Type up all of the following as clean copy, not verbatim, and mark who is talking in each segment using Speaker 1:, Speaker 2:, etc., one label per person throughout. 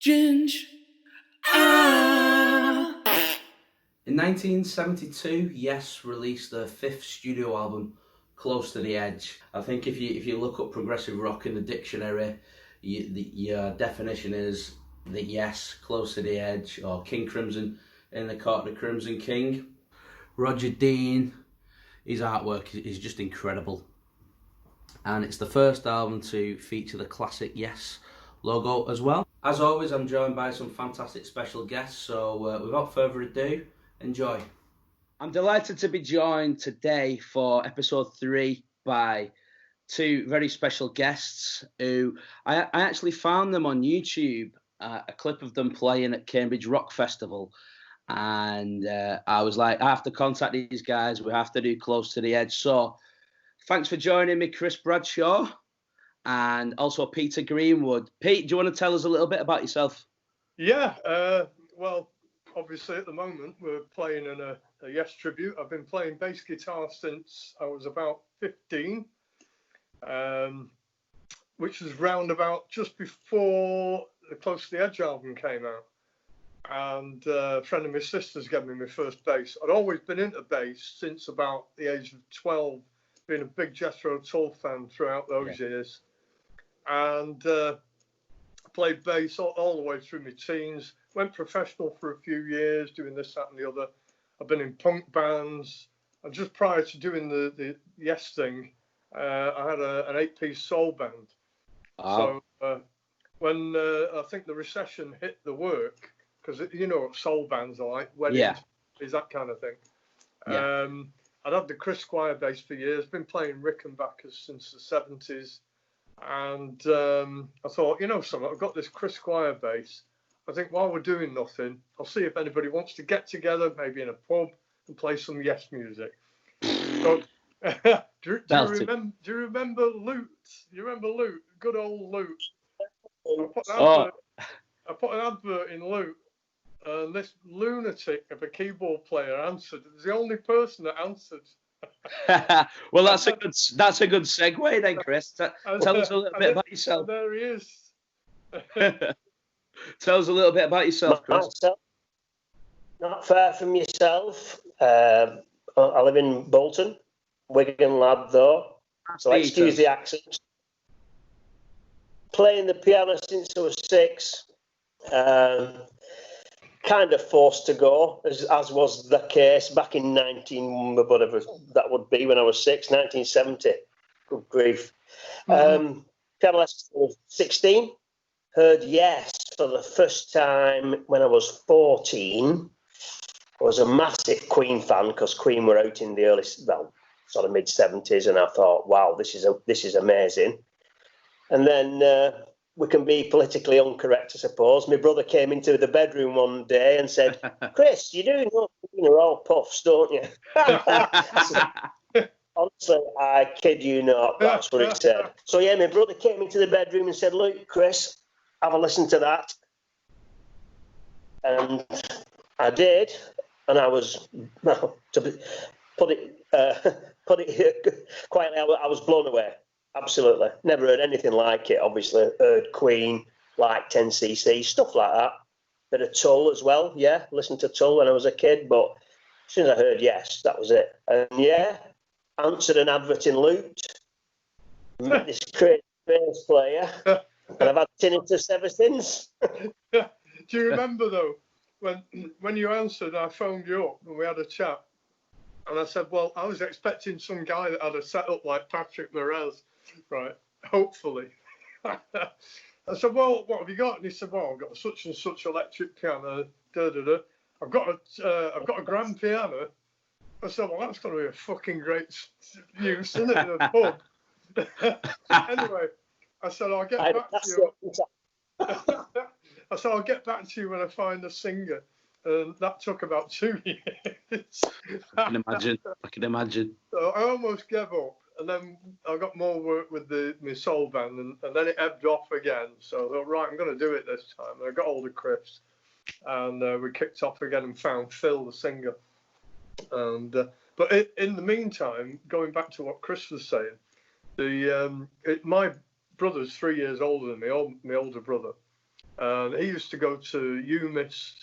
Speaker 1: Ginge. Ah.
Speaker 2: In 1972, Yes released their fifth studio album, Close to the Edge. I think if you look up progressive rock in the dictionary, your definition is the Yes, Close to the Edge, or King Crimson in the Court of the Crimson King. Roger Dean, his artwork is just incredible. And it's the first album to feature the classic Yes logo as well. As always, I'm joined by some fantastic special guests, so without further ado, enjoy. I'm delighted to be joined today for episode 3 by two very special guests who I actually found them on YouTube, a clip of them playing at Cambridge Rock Festival. And I was like, I have to contact these guys. We have to do Close to the Edge. So thanks for joining me, Chris Bradshaw, and also Peter Greenwood. Pete, do you want to tell us a little bit about yourself?
Speaker 3: Yeah, well, obviously at the moment we're playing in a Yes tribute. I've been playing bass guitar since I was about 15, which was round about just before the Close to the Edge album came out. And a friend of my sister's gave me my first bass. I'd always been into bass since about the age of 12, being a big Jethro Tull fan throughout those years. And played bass all the way through my teens. Went professional for a few years, doing this, that, and the other. I've been in punk bands. And just prior to doing the Yes thing, I had an 8-piece soul band.
Speaker 2: Oh.
Speaker 3: So when I think the recession hit the work, because you know what soul bands are like, weddings, is that kind of thing.
Speaker 2: Yeah.
Speaker 3: I'd had the Chris Squire bass for years, been playing Rickenbackers since the 70s. And I thought, you know something, I've got this Chris Squire bass. I think while we're doing nothing, I'll see if anybody wants to get together, maybe in a pub, and play some Yes music. So, do you remember Loot? You remember Loot? Good old Loot. I put an advert in Loot, and this lunatic of a keyboard player answered. It was the only person that answered.
Speaker 2: Well, that's a good segue then, Chris. Tell us a little bit about yourself.
Speaker 3: There he is.
Speaker 2: Tell us a little bit about yourself, Chris.
Speaker 4: Not far from yourself. I live in Bolton, Wigan lad though, so excuse the accent. Playing the piano since I was 6. Kind of forced to go, as was the case back in whatever that would be when I was 6, 1970. Good grief. Piano lessons when I was 16. Heard Yes for the first time when I was 14. I was a massive Queen fan because Queen were out in the early, sort of mid-70s, and I thought, wow, this is amazing. And then we can be politically incorrect, I suppose. My brother came into the bedroom one day and said, Chris, you're doing all puffs, don't you? Honestly, I kid you not, that's what he said. So yeah, my brother came into the bedroom and said, look, Chris, have a listen to that. And I did, and I was, to put it quietly, I was blown away. Absolutely. Never heard anything like it, obviously. Heard Queen, like 10cc, stuff like that. Bit of Tull as well, yeah. Listened to Tull when I was a kid, but as soon as I heard Yes, that was it. And yeah, answered an advert in Loot. Met this crazy bass player, and I've had tinnitus ever since.
Speaker 3: Do you remember, though, when you answered, I phoned you up and we had a chat. And I said, well, I was expecting some guy that had a setup like Patrick Moraz, right? Hopefully. I said, well, what have you got? And he said, well, I've got such and such electric piano. I've got a grand piano. I said, well, that's going to be a fucking great use, isn't it, in a pub? Anyway, I said, I'll get back to you. I said, I'll get back to you when I find a singer. And that took about 2 years.
Speaker 2: I can imagine.
Speaker 3: So I almost gave up. And then I got more work with my soul band, and then it ebbed off again. So I thought, right, I'm going to do it this time. And I got hold of Chris, and we kicked off again and found Phil, the singer. And but in the meantime, going back to what Chris was saying, my brother's 3 years older than me, my older brother. And he used to go to UMIS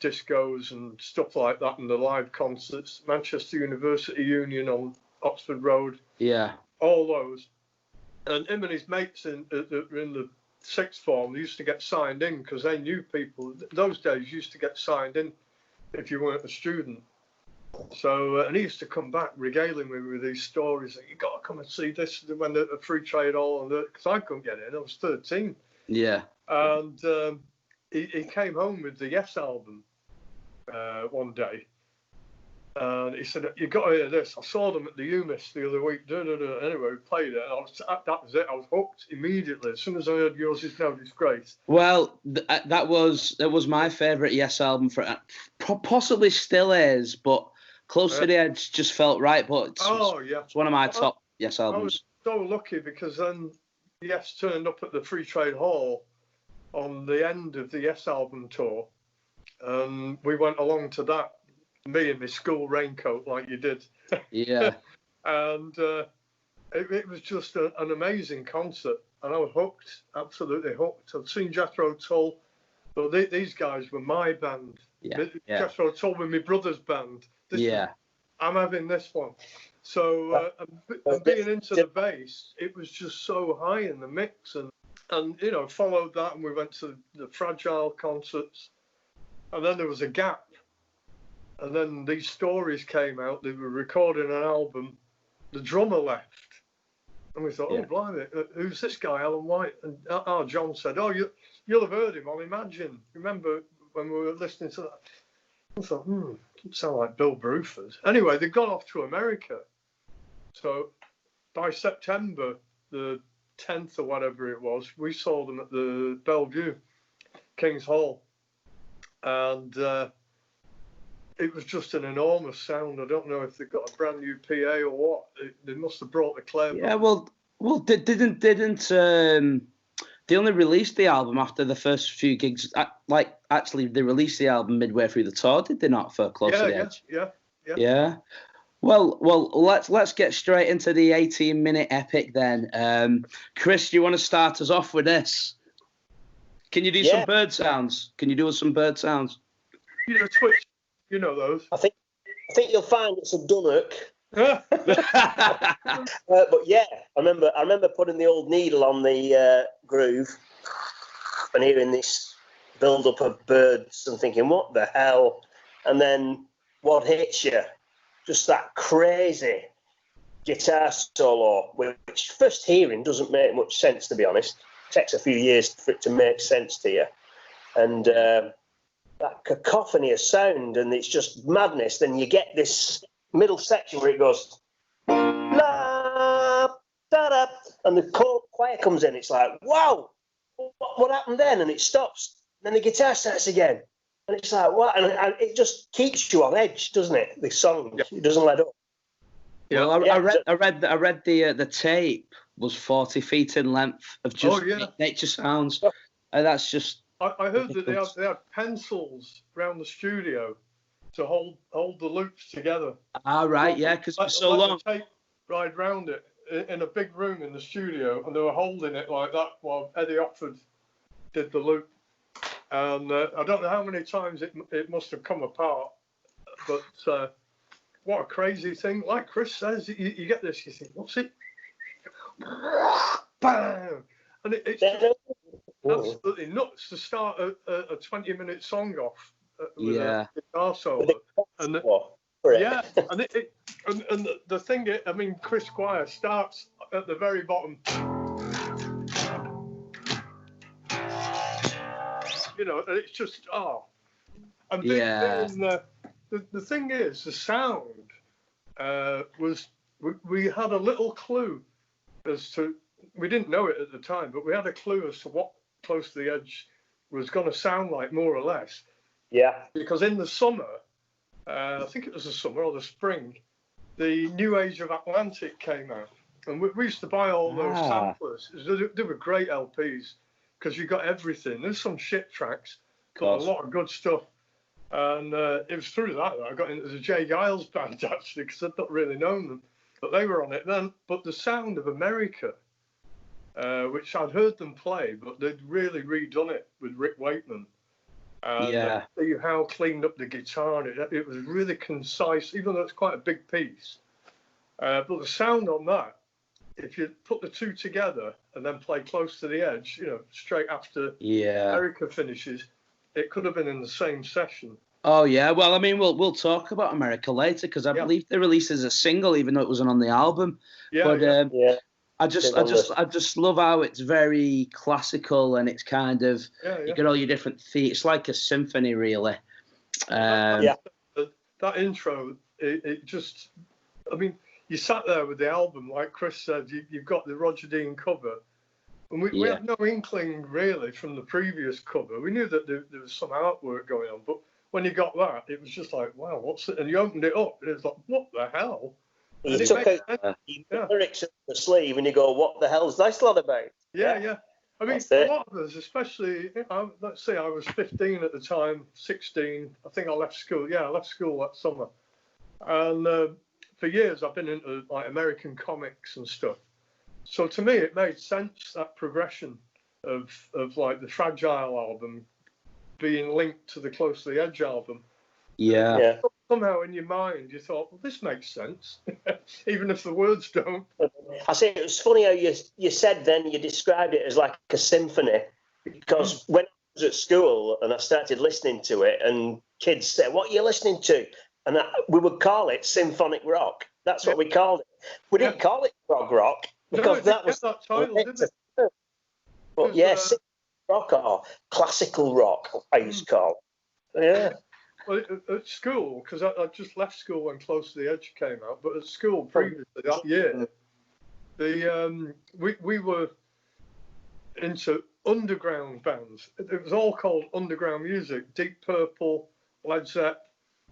Speaker 3: discos and stuff like that, and the live concerts, Manchester University Union on Oxford Road.
Speaker 2: Yeah.
Speaker 3: All those. And him and his mates in the sixth form, they used to get signed in because they knew people. Those days, you used to get signed in if you weren't a student. So, and he used to come back regaling me with these stories that you got to come and see this when the free trade hall, because I couldn't get in. I was 13.
Speaker 2: Yeah.
Speaker 3: And he came home with the Yes album one day. And he said, "You got to hear this. I saw them at the UMIS the other week." Anyway, we played it. And that was it. I was hooked immediately as soon as I heard Yours Is No Disgrace.
Speaker 2: Well, that was my favourite Yes album possibly still is, but Close to the Edge just felt right. But it's one of my top Yes albums.
Speaker 3: I was so lucky because then Yes turned up at the Free Trade Hall on the end of the Yes album tour, and we went along to that. Me in my school raincoat, like you did.
Speaker 2: Yeah.
Speaker 3: And it was just an amazing concert, and I was hooked, absolutely hooked. I'd seen Jethro Tull, but these guys were my band.
Speaker 2: Yeah.
Speaker 3: Jethro Tull were my brother's band. I'm having this one. So and being into the bass, it was just so high in the mix, and followed that, and we went to the Fragile concerts, and then there was a gap. And then these stories came out. They were recording an album. The drummer left. And we thought, oh, blimey, who's this guy, Alan White? And John said, oh, you'll have heard him on Imagine. Remember when we were listening to that? I thought, doesn't sound like Bill Bruford. Anyway, they'd gone off to America. So by September the 10th or whatever it was, we saw them at the Bellevue, King's Hall. And it was just an enormous sound. I don't know if they got a brand new PA or what. They must have brought the Claire.
Speaker 2: Yeah, well, didn't they only released the album after the first few gigs? Actually, they released the album midway through the tour, did they not? For Close to the Edge. Yeah. Well, let's get straight into the 18-minute epic then. Chris, do you want to start us off with this? Can you do some bird sounds? Can you do us some bird sounds?
Speaker 3: Twitch. You know those.
Speaker 4: I think you'll find it's a dunnock. But yeah, I remember putting the old needle on the groove and hearing this build-up of birds and thinking, what the hell? And then what hits you? Just that crazy guitar solo, which first hearing doesn't make much sense, to be honest. It takes a few years for it to make sense to you. And that cacophony of sound, and it's just madness. Then you get this middle section where it goes la da da, and the choir comes in. It's like, wow, what happened then? And it stops. Then the guitar starts again, and it's like, what? And it just keeps you on edge, doesn't it? The song, it doesn't let up.
Speaker 2: Yeah, well, I read the tape was 40 feet in length of just nature sounds, and that's just.
Speaker 3: I heard that they had pencils around the studio to hold the loops together.
Speaker 2: Right, yeah, because for so long.
Speaker 3: The tape ride round it in a big room in the studio, and they were holding it like that while Eddie Oxford did the loop. And I don't know how many times it must have come apart, but what a crazy thing. Like Chris says, you get this, you think, what's it? Bam! And it's just absolutely nuts to start a 20-minute song off with a guitar solo. And the thing, Chris Squire starts at the very bottom. And it's just, And the thing is, the sound was, we had a little clue as to, we didn't know it at the time, but we had a clue as to what Close to the Edge was going to sound like, more or less.
Speaker 4: Yeah.
Speaker 3: Because in the summer, I think it was the summer or the spring, the New Age of Atlantic came out. And we used to buy all those samplers. They were great LPs because you got everything. There's some shit tracks, but a lot of good stuff. And it was through that I got into the Jay Giles band, actually, because I'd not really known them. But they were on it then. But the sound of America which I'd heard them play, but they'd really redone it with Rick Wakeman. And see how cleaned up the guitar, and it was really concise, even though it's quite a big piece. But the sound on that, if you put the two together and then play Close to the Edge, straight after America finishes, it could have been in the same session.
Speaker 2: Oh yeah, well, I mean, we'll talk about America later because I believe they released as a single, even though it wasn't on the album. I just love how it's very classical and it's kind of you get all your different themes. It's like a symphony, really.
Speaker 3: That intro, it just, I mean, you sat there with the album, like Chris said, you've got the Roger Dean cover, and we had no inkling really from the previous cover. We knew that there was some artwork going on, but when you got that, it was just like, wow, what's it? And you opened it up, and it was like, what the hell?
Speaker 4: You took out the lyrics of the sleeve and you go, what the hell's this lot about?
Speaker 3: Yeah. I mean, a lot of us, especially, let's say I was 15 at the time, 16. I think I left school. Yeah, I left school that summer. And for years, I've been into like American comics and stuff. So to me, it made sense, that progression of like the Fragile album being linked to the Close to the Edge album.
Speaker 2: Yeah.
Speaker 3: Somehow in your mind, you thought, well, this makes sense, even if the words don't.
Speaker 4: I say it was funny how you said then, you described it as like a symphony, because when I was at school and I started listening to it, and kids said, what are you listening to? And we would call it symphonic rock. That's what we called it. We didn't call it prog rock, because that was
Speaker 3: that title, didn't it?
Speaker 4: But symphonic rock or classical rock, I used to call it. Yeah.
Speaker 3: Well, at school, because I just left school when Close to the Edge came out, but at school previously that year, we were into underground bands. It was all called underground music. Deep Purple, Led Zeppelin,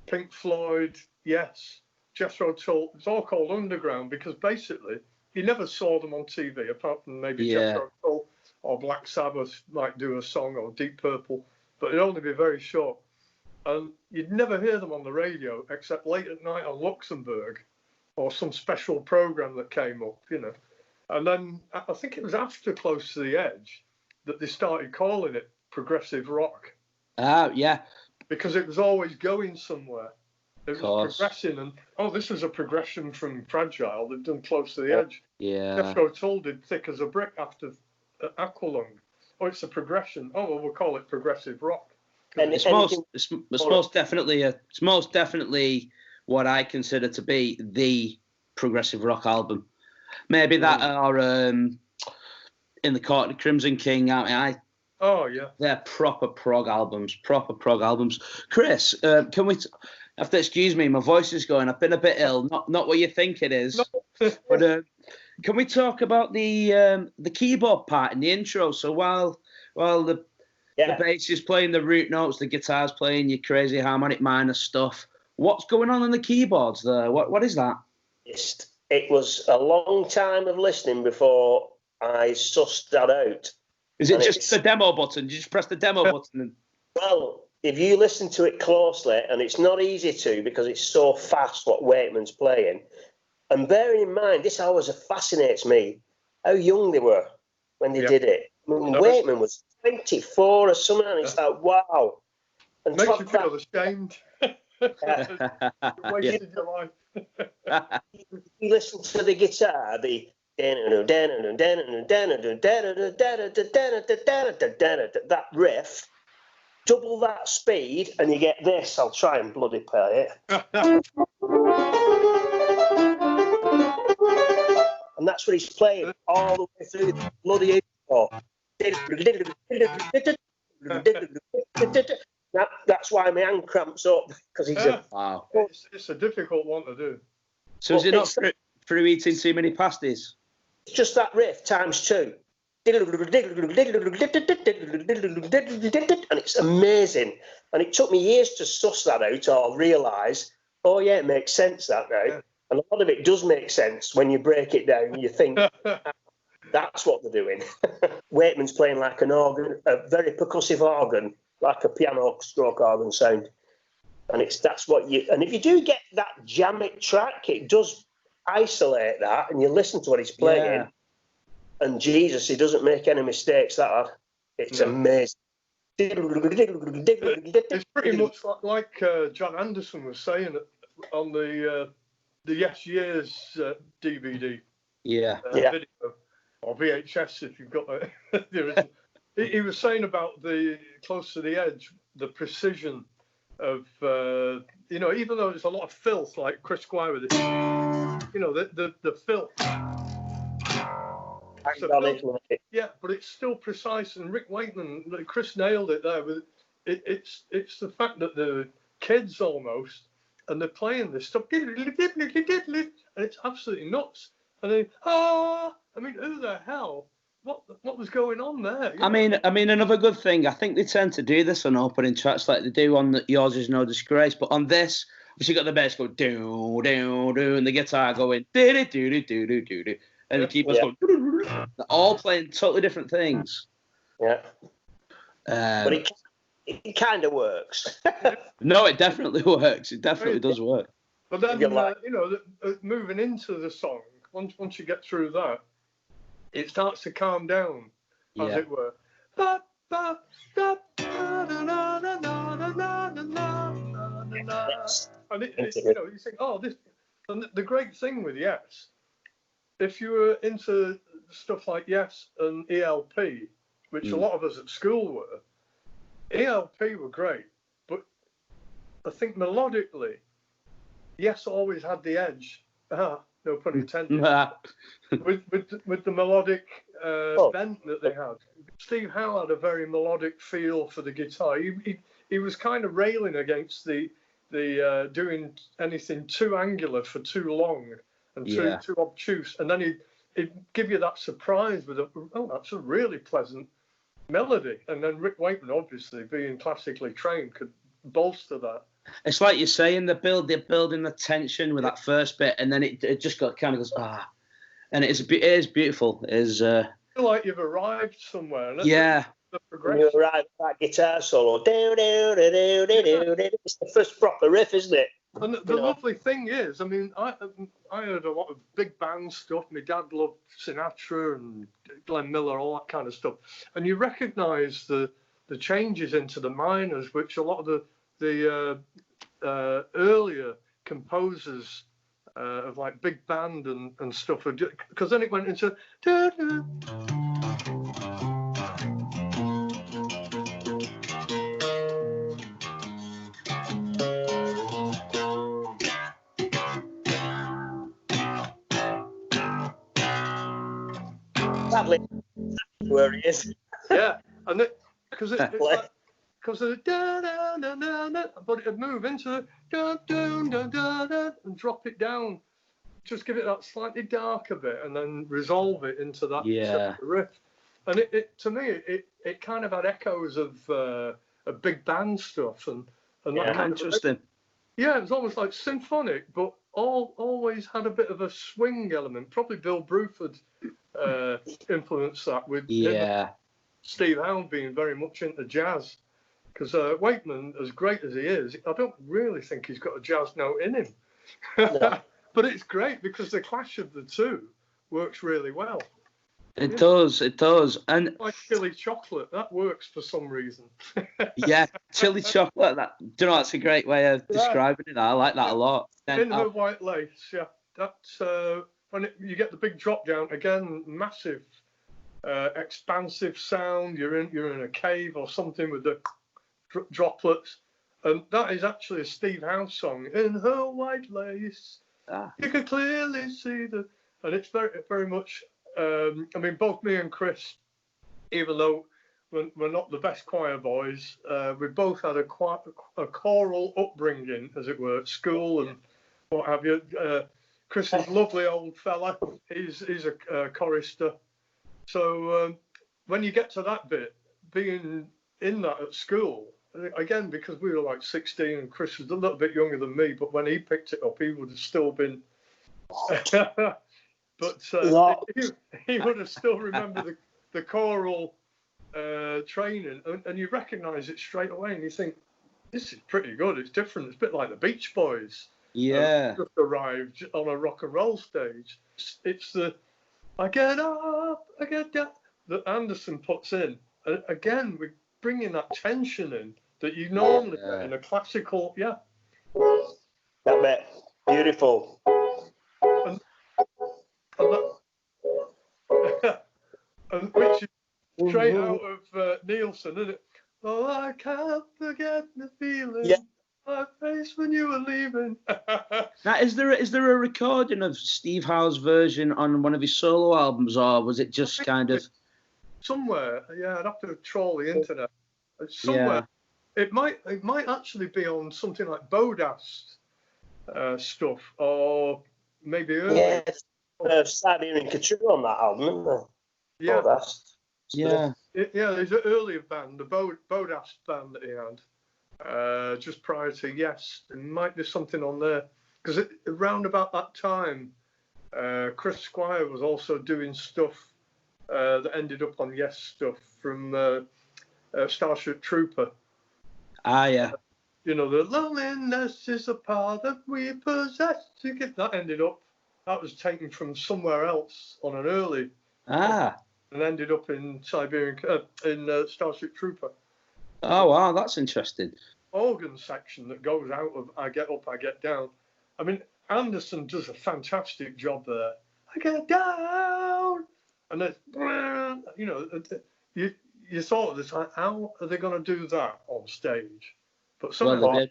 Speaker 3: Pink Floyd, Yes, Jethro Tull. It's all called underground because basically you never saw them on TV, apart from maybe Jethro Tull or Black Sabbath might do a song, or Deep Purple, but it'd only be very short. And you'd never hear them on the radio except late at night on Luxembourg or some special program that came up, And then I think it was after Close to the Edge that they started calling it progressive rock. Because it was always going somewhere. It was progressing, and this was a progression from Fragile. They've done Close to the Edge.
Speaker 2: Yeah.
Speaker 3: Jethro Tull did Thick as a Brick after Aqualung. It's a progression. We'll call it progressive rock.
Speaker 2: And it's most definitely what I consider to be the progressive rock album. Maybe that or In the Court of Crimson King. They're proper prog albums. Chris, can we? Have to excuse me. My voice is going. I've been a bit ill. Not what you think it is. But can we talk about the keyboard part in the intro? So while the bass is playing the root notes, the guitar's playing your crazy harmonic minor stuff. What's going on the keyboards there? What is that?
Speaker 4: It was a long time of listening before I sussed that out.
Speaker 2: Is it just the demo button? You just press the demo button?
Speaker 4: Well, if you listen to it closely, and it's not easy to because it's so fast what Wakeman's playing, and bearing in mind, this always fascinates me, how young they were when they did it. I mean, Wakeman was 24 or something, and it's like, wow. And
Speaker 3: makes you feel ashamed. Wasted your life.
Speaker 4: You listen to the guitar, that riff, double that speed, and you get this. I'll try and bloody play it. And that's what he's playing all the way through the bloody intro. That's why my hand cramps up, because he's
Speaker 2: wow.
Speaker 3: It's a difficult one to do.
Speaker 2: So is it not through eating too many pasties?
Speaker 4: It's just that riff times 2. And it's amazing. And it took me years to suss that out or realise, it makes sense that now. Yeah. And a lot of it does make sense when you break it down. You think that's what they're doing. Wakeman's playing like an organ, a very percussive organ, like a piano stroke organ sound. And and if you do get that jammic track, it does isolate that, and you listen to what he's playing. And Jesus, he doesn't make any mistakes. It's amazing.
Speaker 3: It's pretty much like John Anderson was saying on the Yes Years DVD. Video or VHS if you've got that. He was saying about the Close to the Edge, the precision of even though there's a lot of filth like Chris Squire with it, the filth. Yeah, but it's still precise, and Rick Wakeman, Chris nailed it there. With it's the fact that the kids almost, and they're playing this stuff, and it's absolutely nuts. And then, I mean, who the hell? What was going on there?
Speaker 2: I mean, another good thing. I think they tend to do this on opening tracks like they do on Yours Is No Disgrace, but on this, you got the bass go do do do, and the guitar going do do do do do do do, and the keyboards going. They're all playing totally different things.
Speaker 4: Yeah. But it kind of works.
Speaker 2: No, it definitely works. It definitely does work.
Speaker 3: But then, moving into the song, once you get through that, it starts to calm down, as it were. And you think, this. And the great thing with Yes, if you were into stuff like Yes and ELP, which a lot of us at school were, ELP were great, but I think melodically, Yes always had the edge. No pun intended. with the melodic bent that they had. Steve Howe had a very melodic feel for the guitar. He was kind of railing against the doing anything too angular for too long and too obtuse, and then he'd give you that surprise with that's a really pleasant melody. And then Rick Wakeman, obviously being classically trained, could bolster that.
Speaker 2: It's like you're saying, they're building the tension with that first bit, and then it just kind of goes and it is beautiful. It is.
Speaker 3: I feel like you've arrived somewhere.
Speaker 4: The progression. You arrive at that guitar solo. It's the first proper riff, isn't it?
Speaker 3: And the lovely thing is, I mean, I heard a lot of big band stuff. My dad loved Sinatra and Glenn Miller, all that kind of stuff. And you recognise the changes into the minors, which a lot of the earlier composers of like big band and stuff, because then it went into
Speaker 4: sadly where he is.
Speaker 3: Yeah, and because because of the da da da da da, but it'd move into da da da da da and drop it down, just give it that slightly darker bit, and then resolve it into that riff. And it to me it kind of had echoes of big band stuff and that kind
Speaker 2: interesting.
Speaker 3: Yeah, it was almost like symphonic, but always had a bit of a swing element. Probably Bill Bruford influenced that with Steve Howe being very much into jazz. Because Wakeman, as great as he is, I don't really think he's got a jazz note in him. No. But it's great because the clash of the two works really well.
Speaker 2: It does. And
Speaker 3: like chili chocolate, that works for some reason.
Speaker 2: Chili chocolate. That's a great way of describing it. I like that a lot.
Speaker 3: In Her White Lace, that's when you get the big drop down again, massive, expansive sound. You're in a cave or something with the droplets, and that is actually a Steve Howe song. In her white lace, you can clearly see and it's very, very much. I mean, both me and Chris, even though we're not the best choir boys, we both had a choral upbringing, as it were, at school and what have you. Chris is a lovely old fella. He's a chorister. So when you get to that bit, being in that at school, again, because we were like 16 and Chris was a little bit younger than me, but when he picked it up, he would have still been... but he would have still remembered the choral training, and you recognise it straight away, and you think, this is pretty good, it's different, it's a bit like the Beach Boys. Just arrived on a rock and roll stage. It's the I get up, I get down, that Anderson puts in. Again, we're bringing that tension in that you normally get in a classical,
Speaker 4: That bit, beautiful.
Speaker 3: and which is straight out of Nielsen, isn't it? Oh, I can't forget the feeling I faced when you were leaving.
Speaker 2: Now, is there a recording of Steve Howe's version on one of his solo albums, or was it just kind of
Speaker 3: somewhere? Yeah, I'd have to troll the internet. Somewhere, it might actually be on something like Bodast stuff, or maybe earlier.
Speaker 4: Yeah, Siberian Khatru on that album, isn't there?
Speaker 3: Yeah.
Speaker 4: Bodast.
Speaker 2: Yeah.
Speaker 3: There's an earlier band, the Bodast band that he had, just prior to Yes. There might be something on there. Because around about that time, Chris Squire was also doing stuff that ended up on Yes stuff from Starship Trooper.
Speaker 2: Ah, yeah.
Speaker 3: You know, the loneliness is a part that we possess. That ended up, that was taken from somewhere else on an early. And ended up in Starship Trooper.
Speaker 2: Oh, wow, that's interesting.
Speaker 3: Organ section that goes out of I Get Up, I Get Down. I mean, Anderson does a fantastic job there. I get down, and then, you know, you thought at the time, how are they going to do that on stage? But somehow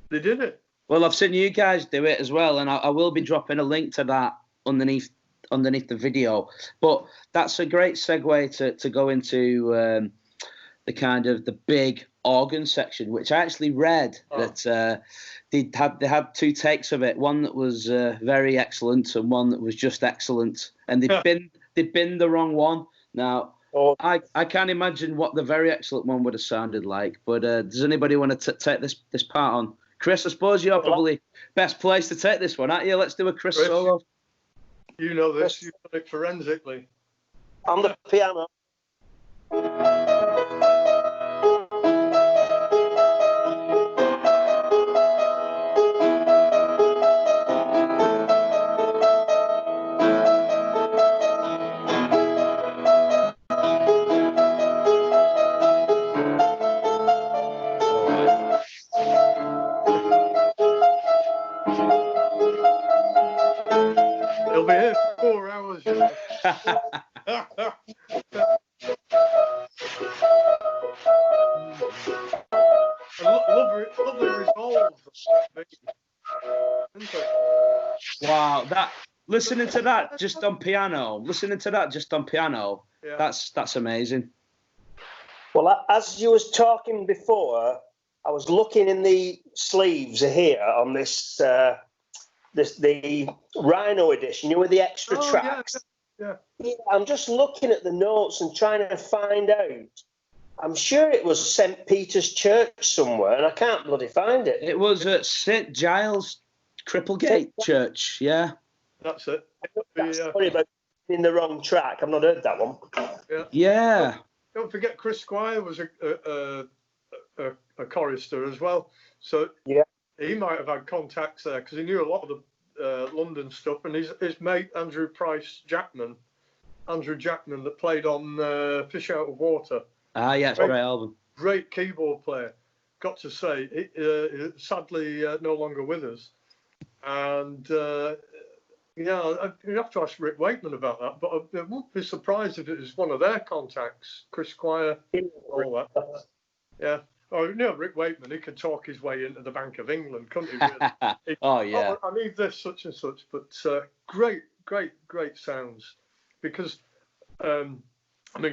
Speaker 3: they did it.
Speaker 2: Well, I've seen you guys do it as well, and I will be dropping a link to that underneath the video. But that's a great segue to go into the kind of the big organ section, which I actually read that they had two takes of it, one that was very excellent and one that was just excellent, and they'd been the wrong one. Now I can't imagine what the very excellent one would have sounded like, but does anybody want to take this part on? Chris, I suppose you're probably best placed to take this one, aren't you? Let's do a Chris solo.
Speaker 3: You know this, you've done it forensically.
Speaker 4: On the piano.
Speaker 3: He'll be here for 4 hours. You know. lovely resolve.
Speaker 2: Wow, listening to that just on piano, that's amazing.
Speaker 4: Well, as you was talking before, I was looking in the sleeves here on this the Rhino edition, you know, with the extra tracks.
Speaker 3: Yeah.
Speaker 4: I'm just looking at the notes and trying to find out. I'm sure it was St. Peter's Church somewhere, and I can't bloody find it.
Speaker 2: It was at St. Giles Cripplegate Church, yeah.
Speaker 3: That's it.
Speaker 4: Sorry about in the wrong track. I've not heard that one.
Speaker 2: Yeah.
Speaker 3: Don't forget, Chris Squire was a chorister as well. So he might have had contacts there because he knew a lot of the London stuff. And his mate, Andrew Jackman that played on Fish Out of Water.
Speaker 2: Ah, yeah, it's a great album.
Speaker 3: Great keyboard player. Got to say, sadly no longer with us. And you have to ask Rick Wakeman about that. But I wouldn't be surprised if it was one of their contacts, Chris Squire, all that. Yeah. Oh, Rick Wakeman, he could talk his way into the Bank of England, couldn't he? Really?
Speaker 2: Oh, yeah.
Speaker 3: I need this, such and such. But great sounds. Because,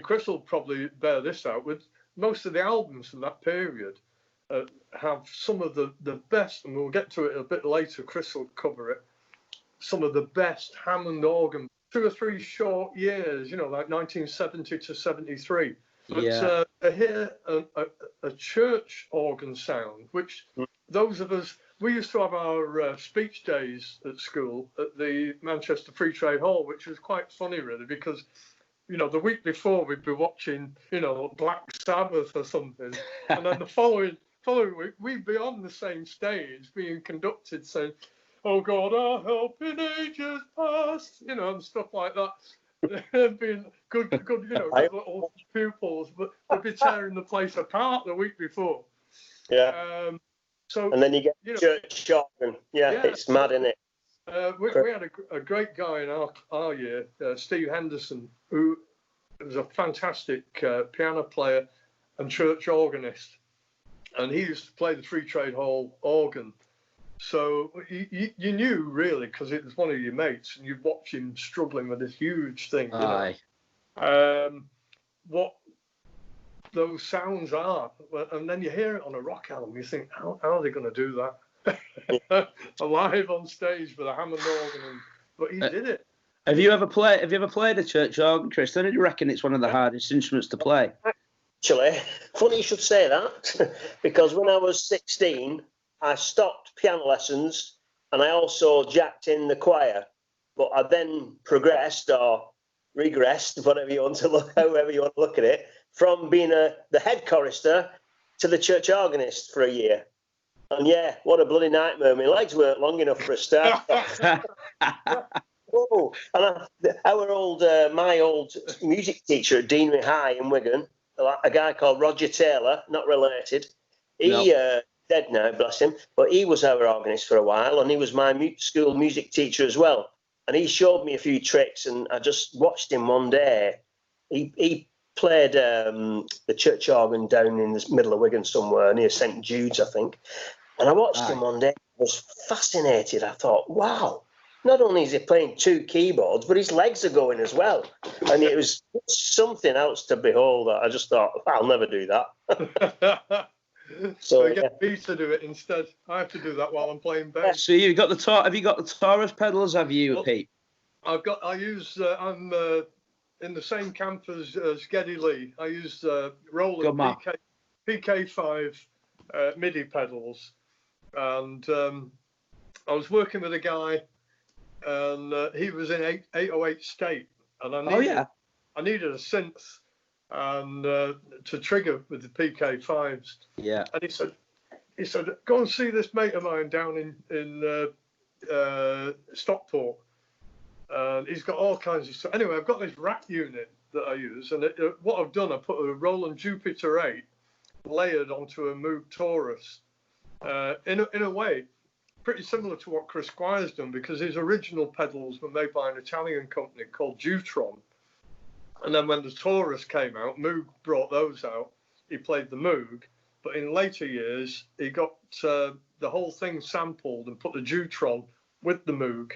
Speaker 3: Chris will probably bear this out. With most of the albums from that period have some of the best, and we'll get to it a bit later, Chris will cover it, some of the best Hammond organ, 2 or 3 short years, like 1970 to 73. But I hear a church organ sound, which those of us, we used to have our speech days at school at the Manchester Free Trade Hall, which was quite funny, really, because, the week before we'd be watching, Black Sabbath or something. And then the following week, we'd be on the same stage being conducted saying, "Oh God, our help in ages past," and stuff like that. being good, you know, good little pupils, but they'd be tearing the place apart the week before.
Speaker 4: Yeah.
Speaker 3: So
Speaker 4: and then you get
Speaker 3: you know,
Speaker 4: church organ. Yeah, it's mad, isn't it?
Speaker 3: We had a great guy in our year, Steve Henderson, who was a fantastic piano player and church organist, and he used to play the Free Trade Hall organ. So you knew really, because it was one of your mates, and you'd watch him struggling with this huge thing.
Speaker 2: Aye.
Speaker 3: You know, what those sounds are, and then you hear it on a rock album. You think, how are they going to do that live on stage with a Hammond organ? But he did it.
Speaker 2: Have you ever played a church organ, Chris? Don't you reckon it's one of the hardest instruments to play?
Speaker 4: Actually, funny you should say that, because when I was 16, I stopped piano lessons and I also jacked in the choir. But I then progressed or regressed, whatever you want to look, however you want to look at it, from being the head chorister to the church organist for a year. And yeah, what a bloody nightmare. My legs weren't long enough for a start. Whoa. And my old music teacher at Deanery High in Wigan, a guy called Roger Taylor, not related, he dead now, bless him, but he was our organist for a while, and he was my school music teacher as well. And he showed me a few tricks, and I just watched him one day. He played the church organ down in the middle of Wigan somewhere, near St Jude's, I think. And I watched him one day. I was fascinated. I thought, wow, not only is he playing two keyboards, but his legs are going as well. And it was something else to behold. I just thought, I'll never do that.
Speaker 3: So I get me to do it instead. I have to do that while I'm playing bass.
Speaker 2: So have you got the Taurus pedals? Have you, Pete?
Speaker 3: I'm in the same camp as Geddy Lee. I use Roland PK5 MIDI pedals, and I was working with a guy, and he was in 808 state, and I needed a synth and to trigger with the PK5s.
Speaker 2: Yeah.
Speaker 3: And he said, go and see this mate of mine down in Stockport. He's got all kinds of stuff. Anyway, I've got this rack unit that I use, and what I've done, I put a Roland Jupiter 8 layered onto a Moog Taurus. In a way, pretty similar to what Chris Squire's done, because his original pedals were made by an Italian company called Jutron. And then when the Taurus came out, Moog brought those out. He played the Moog, but in later years, he got the whole thing sampled and put the Jutron with the Moog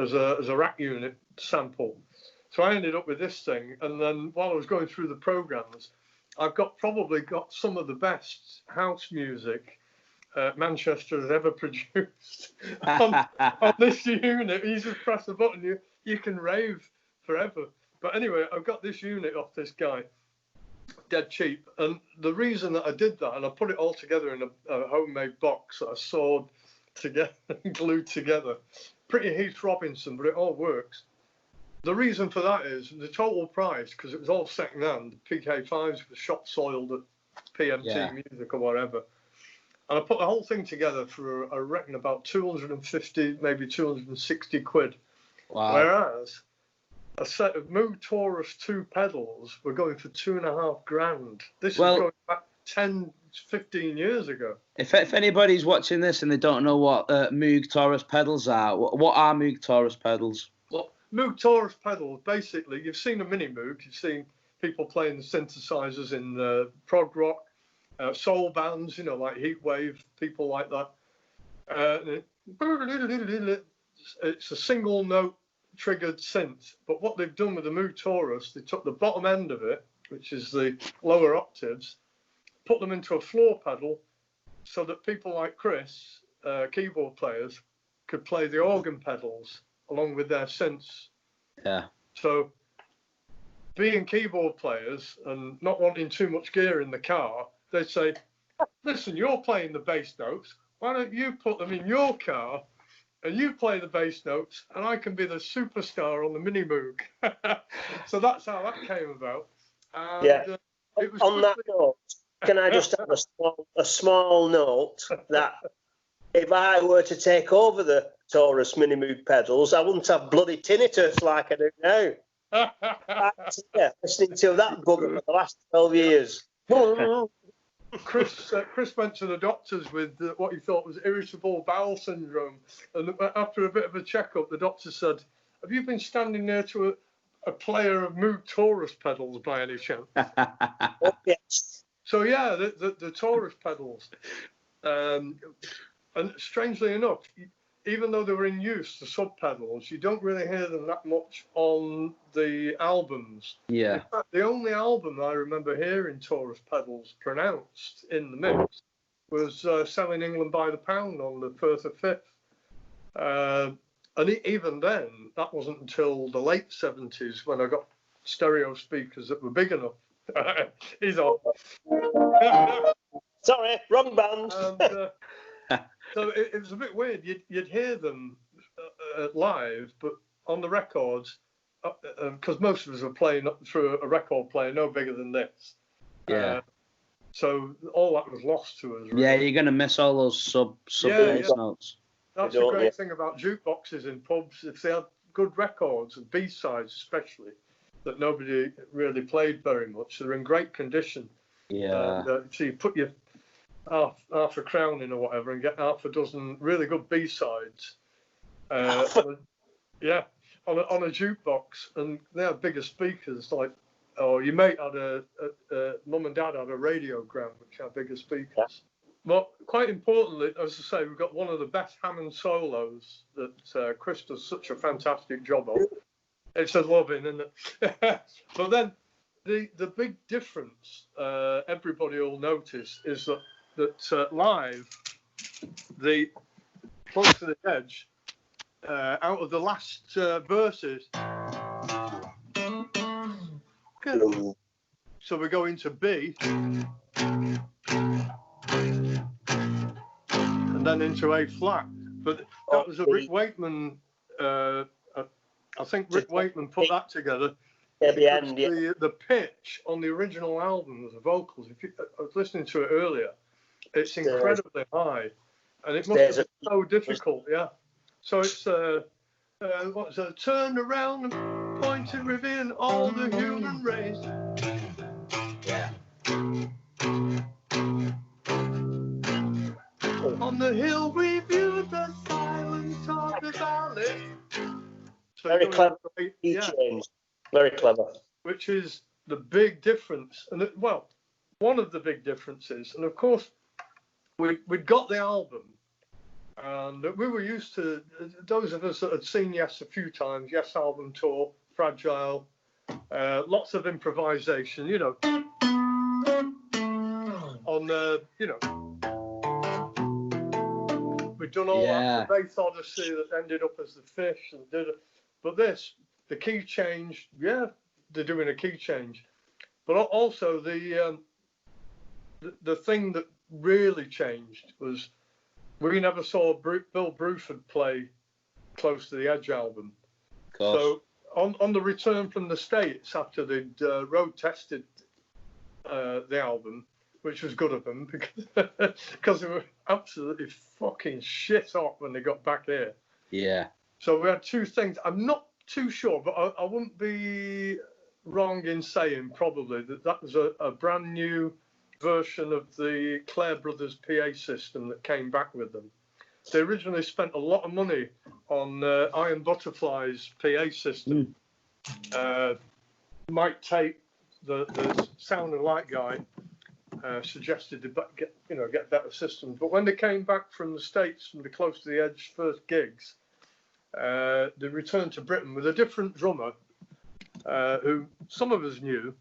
Speaker 3: as a rack unit sample. So I ended up with this thing, and then while I was going through the programs, I've probably got some of the best house music Manchester has ever produced on this unit. You just press a button, you can rave forever. But anyway, I've got this unit off this guy, dead cheap. And the reason that I did that, and I put it all together in a homemade box that I sawed together and glued together. Pretty Heath Robinson, but it all works. The reason for that is the total price, because it was all second hand. PK5s were shop soiled at PMT Music or whatever. And I put the whole thing together for, I reckon, about 250, maybe 260 quid.
Speaker 2: Wow.
Speaker 3: Whereas a set of Moog Taurus 2 pedals were going for $2.5 grand. This is going back 10, 15 years ago.
Speaker 2: If anybody's watching this and they don't know what Moog Taurus pedals are, what are Moog Taurus pedals?
Speaker 3: Well, Moog Taurus pedals, basically, you've seen a mini Moog, you've seen people playing the synthesizers in prog rock, soul bands, you know, like Heatwave, people like that. It's a single note triggered synth, but what they've done with the Moog Taurus, they took the bottom end of it, which is the lower octaves, put them into a floor pedal so that people like Chris, keyboard players, could play the organ pedals along with their synths.
Speaker 2: Yeah.
Speaker 3: So being keyboard players and not wanting too much gear in the car, they'd say, listen, you're playing the bass notes, why don't you put them in your car and you play the bass notes, and I can be the superstar on the Mini Moog. So that's how that came about. And, it was
Speaker 4: on that note, can I just have a small note that if I were to take over the Taurus Mini Moog pedals, I wouldn't have bloody tinnitus like I do now. Yeah, listening to that book for the last 12 years.
Speaker 3: Chris went to the doctors with what he thought was irritable bowel syndrome, and after a bit of a checkup, the doctor said, "Have you been standing near to a player of Moog Taurus pedals by any chance?"
Speaker 4: Oh, yes.
Speaker 3: So yeah, the Taurus pedals, and strangely enough, even though they were in use, the sub pedals, you don't really hear them that much on the albums.
Speaker 2: Yeah.
Speaker 3: In fact, the only album I remember hearing Taurus pedals pronounced in the mix was Selling England by the Pound on the Firth of Fifth. And even then, that wasn't until the late 70s when I got stereo speakers that were big enough. He's on.
Speaker 4: Sorry, wrong band.
Speaker 3: And, so it was a bit weird. You'd hear them live, but on the records, because most of us were playing through a record player no bigger than this.
Speaker 2: Yeah.
Speaker 3: So all that was lost to us. Really.
Speaker 2: Yeah, you're gonna miss all those sub bass notes.
Speaker 3: That's the great thing about jukeboxes in pubs. If they had good records and B-sides especially, that nobody really played very much, they're in great condition.
Speaker 2: Yeah.
Speaker 3: So you put your half a crown in or whatever and get half a dozen really good B-sides. On a jukebox, and they have bigger speakers. Like, your mate had mum and dad had a radiogram which had bigger speakers. Yeah. But quite importantly, as I say, we've got one of the best Hammond solos that Chris does such a fantastic job of. It's a loving, isn't it? But then the big difference everybody will notice is that live, the Close to the Edge, out of the last verses, so we go into B, and then into A flat. But that was a Rick Wakeman. I think Rick Wakeman put that together.
Speaker 4: Yeah,
Speaker 3: the pitch on the original album of the vocals, I was listening to it earlier, it's incredibly high, and it must have been so difficult. Yeah. So it's what's that? Turn around and point and reveal all the human race.
Speaker 4: Yeah.
Speaker 3: On the hill we view the silence of the valley. So
Speaker 4: very clever.
Speaker 3: Yeah.
Speaker 4: Very clever.
Speaker 3: Which is the big difference, and one of the big differences. And of course, we'd got the album, and we were used to, those of us that had seen Yes a few times, Yes album tour, Fragile, lots of improvisation, on we'd done all that, the Bass Odyssey that ended up as the Fish, but this, the key change, they're doing a key change, but also the thing that really changed was we never saw Bill Bruford play Close to the Edge album. So on the return from the States after they'd road tested the album, which was good of them because they were absolutely fucking shit hot when they got back here.
Speaker 2: Yeah. So
Speaker 3: we had two things. I'm not too sure, but I wouldn't be wrong in saying probably that was a brand new version of the Clare Brothers PA system that came back with them. They originally spent a lot of money on Iron Butterfly's PA system. Mike Tate, the sound and light guy, suggested to get better systems. But when they came back from the States from the Close to the Edge first gigs, they returned to Britain with a different drummer, who some of us knew,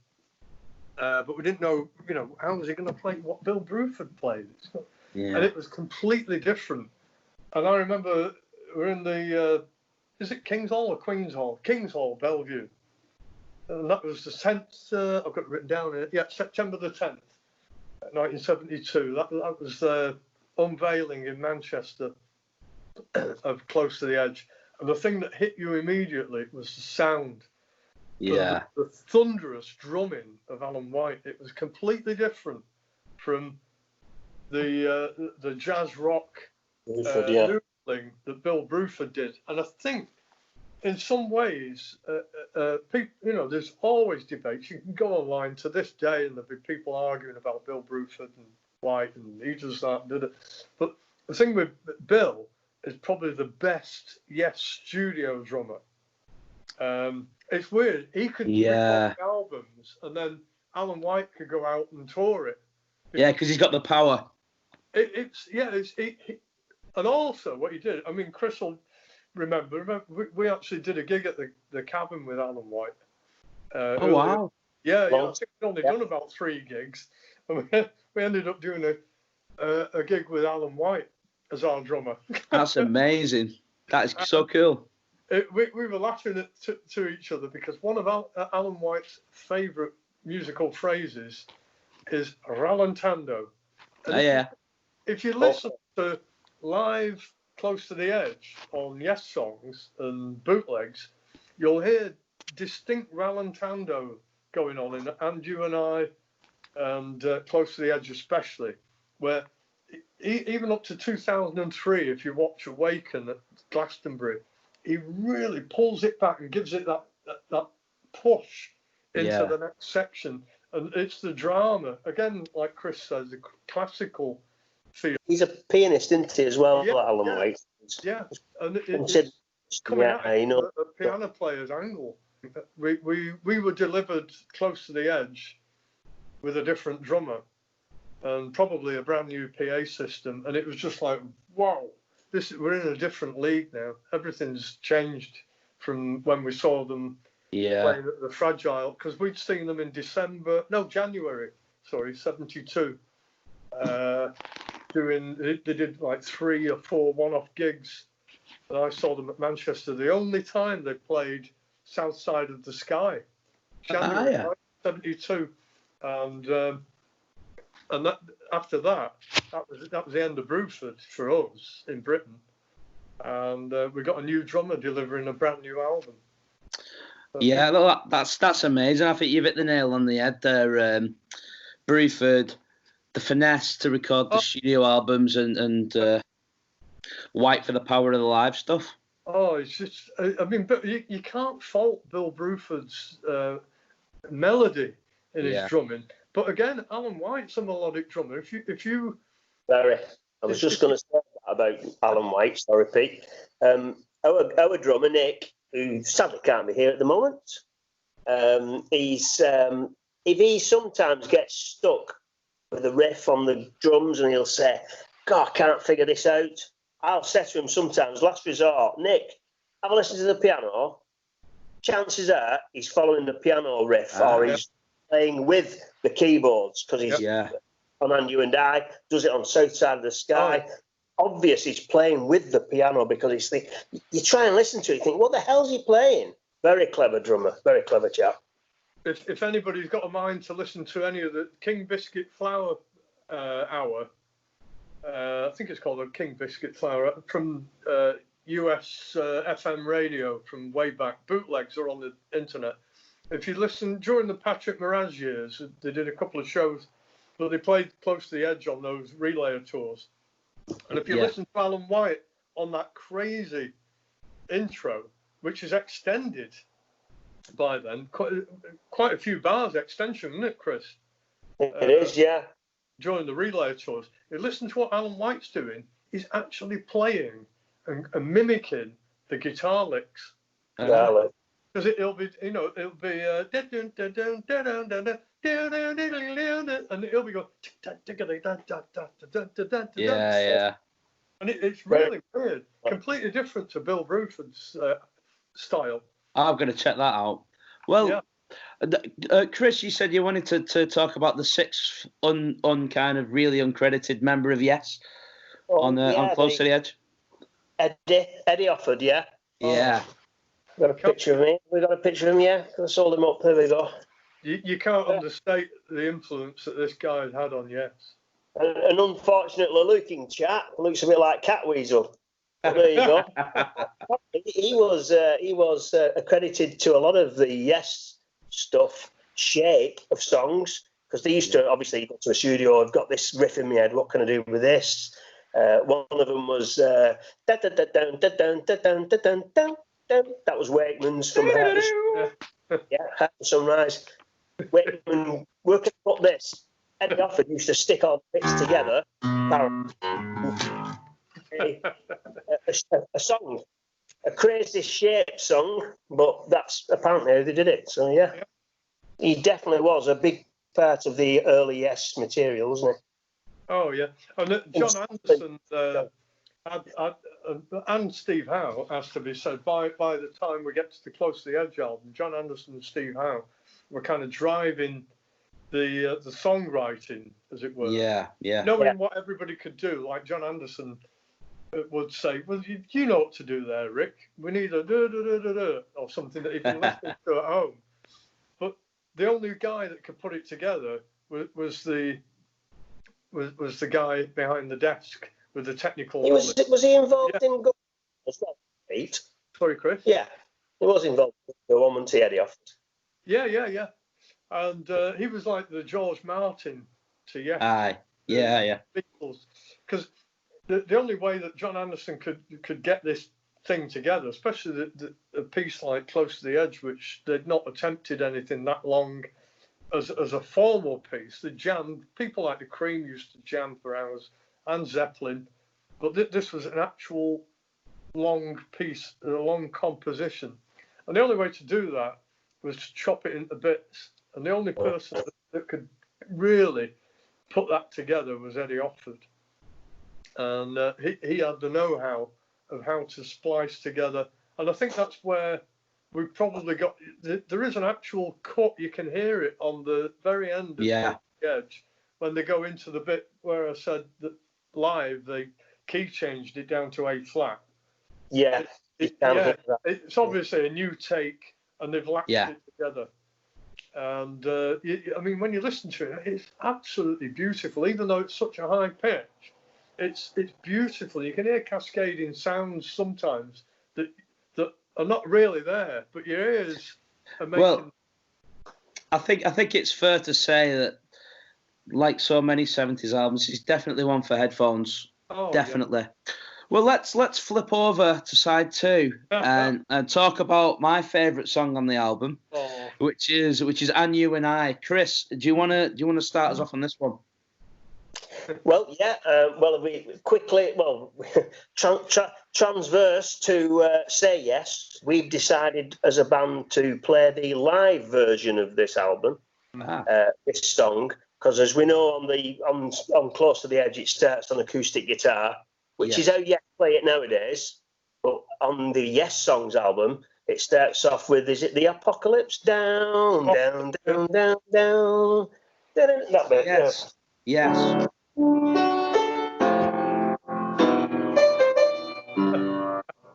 Speaker 3: but we didn't know, how was he going to play what Bill Bruford played? And it was completely different. And I remember we're in the, is it King's Hall or Queen's Hall? King's Hall, Bellevue. And that was the 10th, I've got it written down here, September the 10th, 1972. That was the unveiling in Manchester of Close to the Edge. And the thing that hit you immediately was the sound.
Speaker 2: Yeah.
Speaker 3: The thunderous drumming of Alan White. It was completely different from the jazz rock noodling that Bill Bruford did. And I think in some ways, people, you know, there's always debates. You can go online to this day, and there'll be people arguing about Bill Bruford and White, and he does that, did it. But the thing with Bill is probably the best Yes studio drummer. It's weird. He could record albums, and then Alan White could go out and tour it.
Speaker 2: Yeah, because he's got the power.
Speaker 3: And also what he did. I mean, Chris will remember we actually did a gig at the Cabin with Alan White.
Speaker 2: Oh wow!
Speaker 3: Yeah, I think we'd only done about 3 gigs, and we ended up doing a gig with Alan White as our drummer.
Speaker 2: That's amazing. That is so cool.
Speaker 3: We were laughing to each other because one of Alan White's favourite musical phrases is rallentando. And if you listen to live Close to the Edge on Yes songs and bootlegs, you'll hear distinct rallentando going on in And You and I and Close to the Edge especially, where even up to 2003, if you watch Awaken at Glastonbury, he really pulls it back and gives it that push into the next section. And it's the drama, again, like Chris says, the classical feel.
Speaker 4: He's a pianist, isn't he, as well, Alan White?
Speaker 3: Yeah, and it's coming at a piano player's angle. We were delivered Close to the Edge with a different drummer and probably a brand new PA system, and it was just like, wow, we're in a different league now. Everything's changed from when we saw them playing at the Fragile, because we'd seen them in January 72. They did like 3 or 4 one-off gigs, and I saw them at Manchester. The only time they played South Side of the Sky, January 72, and that after that was the end of Bruford for us in Britain, and we got a new drummer delivering a brand new album.
Speaker 2: Yeah, that's amazing. I think you've hit the nail on the head there, Bruford. The finesse to record the studio albums and White for the power of the live stuff.
Speaker 3: Oh, it's just, I mean, but you can't fault Bill Bruford's melody in his drumming. But again, Alan White's a melodic drummer. If you
Speaker 4: I was just going to say that about Alan White. Sorry, Pete. Our drummer Nick, who sadly can't be here at the moment, if he sometimes gets stuck with a riff on the drums and he'll say, God, I can't figure this out, I'll say to him sometimes, last resort, Nick, have a listen to the piano. Chances are he's following the piano riff or he's playing with the keyboards, because he's on And You and I, does it on South Side of the Sky. Obvious he's playing with the piano, because you try and listen to it, you think, what the hell's he playing? Very clever drummer, very clever chap.
Speaker 3: If anybody's got a mind to listen to any of the King Biscuit Flower hour, I think it's called a King Biscuit Flower, from US FM radio from way back. Bootlegs are on the internet. If you listen, during the Patrick Moraz years, they did a couple of shows, but they played Close to the Edge on those Relayer tours. And if you listen to Alan White on that crazy intro, which is extended by then, quite a few bars extension, isn't it, Chris?
Speaker 4: It is, yeah.
Speaker 3: During the Relay tours, you listen to what Alan White's doing. He's actually playing and mimicking the guitar licks. Because it'll be, and it'll be going, and it's really weird, completely different to Bill Bruford's style.
Speaker 2: I'm going to check that out. Well, Chris, you said you wanted to talk about the 6th kind of really uncredited member of Yes on Close to the Edge.
Speaker 4: Eddie offered, yeah.
Speaker 2: Yeah.
Speaker 4: Got a picture of him. We got a picture of him, yeah. I sold him up. There we go.
Speaker 3: You can't understate the influence that this guy had on Yes.
Speaker 4: An unfortunately looking chap. Looks a bit like Catweasel. There you go. He was accredited to a lot of the Yes stuff, shape of songs, because they used to obviously go to a studio. I've got this riff in my head. What can I do with this? One of them was That was Wakeman's from Heart of Sunrise. Wakeman working up this. Eddie Offord used to stick all the bits together. A song, a crazy shaped song, but that's apparently how they did it. So yeah, he definitely was a big part of the early Yes material, wasn't he?
Speaker 3: Oh yeah, and John Anderson and Steve Howe, has to be said. By the time we get to the Close to the Edge album, John Anderson and Steve Howe were kind of driving the songwriting, as it were.
Speaker 2: Yeah.
Speaker 3: Knowing what everybody could do, like John Anderson would say, well, you know what to do there, Rick. We need a da-da-da-da-da, or something that if you listen to at home. But the only guy that could put it together was the guy behind the desk with the technical knowledge.
Speaker 4: Was he involved in Go as well, Pete?
Speaker 3: Sorry, Chris?
Speaker 4: Yeah, he was involved in the woman to Eddie Offord.
Speaker 3: Yeah. And he was like the George Martin to Yes.
Speaker 2: Aye. Yeah.
Speaker 3: Beatles. Because the only way that John Anderson could get this thing together, especially a piece like Close to the Edge, which they'd not attempted anything that long as a formal piece. They jammed. People like the Cream used to jam for hours, and Zeppelin, but this was an actual long piece, a long composition. And the only way to do that was to chop it into bits. And the only person that could really put that together was Eddie Offord. And he had the know-how of how to splice together. And I think that's where we probably got... There is an actual cut. You can hear it on the very end of the Edge when they go into the bit where I said that live, they key changed it down to A flat.
Speaker 4: Yeah.
Speaker 3: It's obviously a new take, and they've latched it together. And I mean, when you listen to it, it's absolutely beautiful. Even though it's such a high pitch, it's beautiful. You can hear cascading sounds sometimes that are not really there, but your ears are making.
Speaker 2: Well, I think it's fair to say that, like so many 70s albums, it's definitely one for headphones. Oh, definitely. Yeah. Well, let's flip over to side 2 and talk about my favourite song on the album, which is And You and I. Chris, do you want to start us off on this one?
Speaker 4: Well, yeah. We quickly, transverse to SeYes. We've decided as a band to play the live version of this album, this song, because as we know on Close to the Edge, it starts on acoustic guitar, which is how Yes play it nowadays. But on the Yes Songs album, it starts off with, is it the Apocalypse? Down, down, down, down, down. That bit.
Speaker 2: Yes. Yeah. Yes.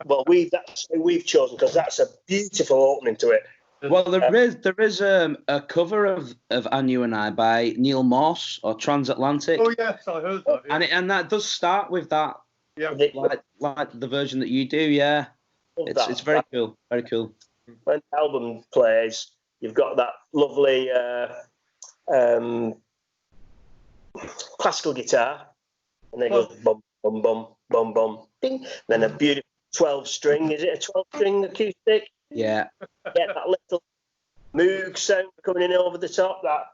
Speaker 4: Well, that's who we've chosen because that's a beautiful opening to it.
Speaker 2: Well, there is a cover of And You and I by Neil Morse or Transatlantic.
Speaker 3: Oh yes, I heard that. Yeah.
Speaker 2: And that does start with that. Yeah. Like the version that you do. Yeah. It's very cool. Very cool.
Speaker 4: When the album plays, you've got that lovely classical guitar, and then it goes bum bum bum bum bum ding. Then a beautiful 12-string. Is it a 12-string acoustic?
Speaker 2: Yeah.
Speaker 4: Yeah, that little Moog sound coming in over the top. That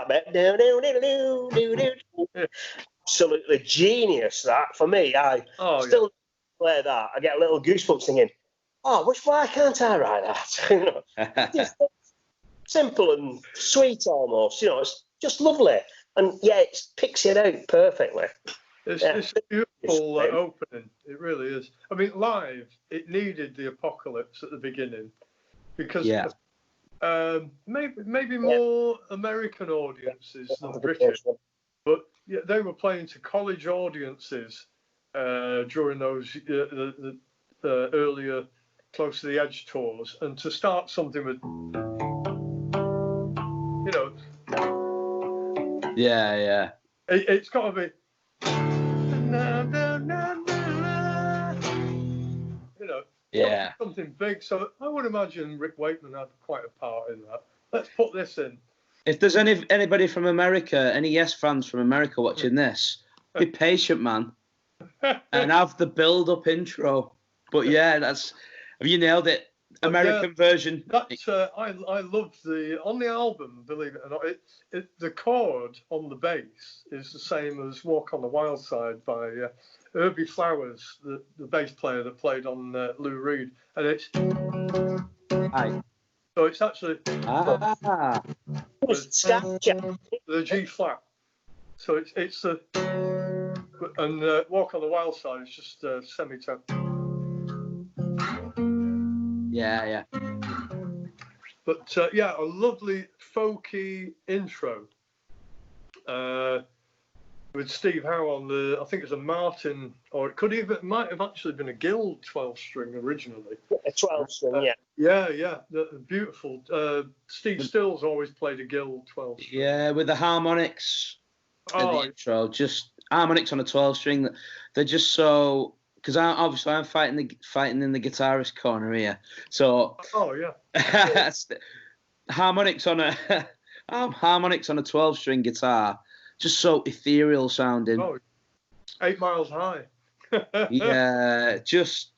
Speaker 4: bit. Absolutely genius. That for me. I still play that. I get a little goosebumps thinking, why can't I write that? Just simple and sweet almost. It's just lovely. And it picks it out perfectly.
Speaker 3: It's a beautiful opening. It really is. I mean, live, it needed the Apocalypse at the beginning because maybe more American audiences than British. But they were playing to college audiences during those the earlier Close to the Edge tours, and to start something with, it's got to be, something big. So I would imagine Rick Wakeman had quite a part in that. Let's put this in.
Speaker 2: If there's anybody from America, any Yes fans from America watching this, be patient, man, and have the build-up intro. But yeah, have you nailed it? American version.
Speaker 3: That's I love on the album. Believe it or not, the chord on the bass is the same as "Walk on the Wild Side" by Herbie Flowers, the bass player that played on Lou Reed, and it's. So it's actually the G flat. So it's the and "Walk on the Wild Side" is just semitone.
Speaker 2: Yeah.
Speaker 3: But a lovely folky intro with Steve Howe on I think it's a Martin, or it might have actually been a Guild 12-string originally.
Speaker 4: A 12-string, yeah.
Speaker 3: Yeah, beautiful. Steve Stills always played a Guild 12-string.
Speaker 2: Yeah, with the harmonics in the intro, just harmonics on a 12-string. They're just so. Because I'm fighting in the guitarist corner here, so harmonics on a 12-string guitar, just so ethereal sounding.
Speaker 3: 8 miles high.
Speaker 2: Yeah, just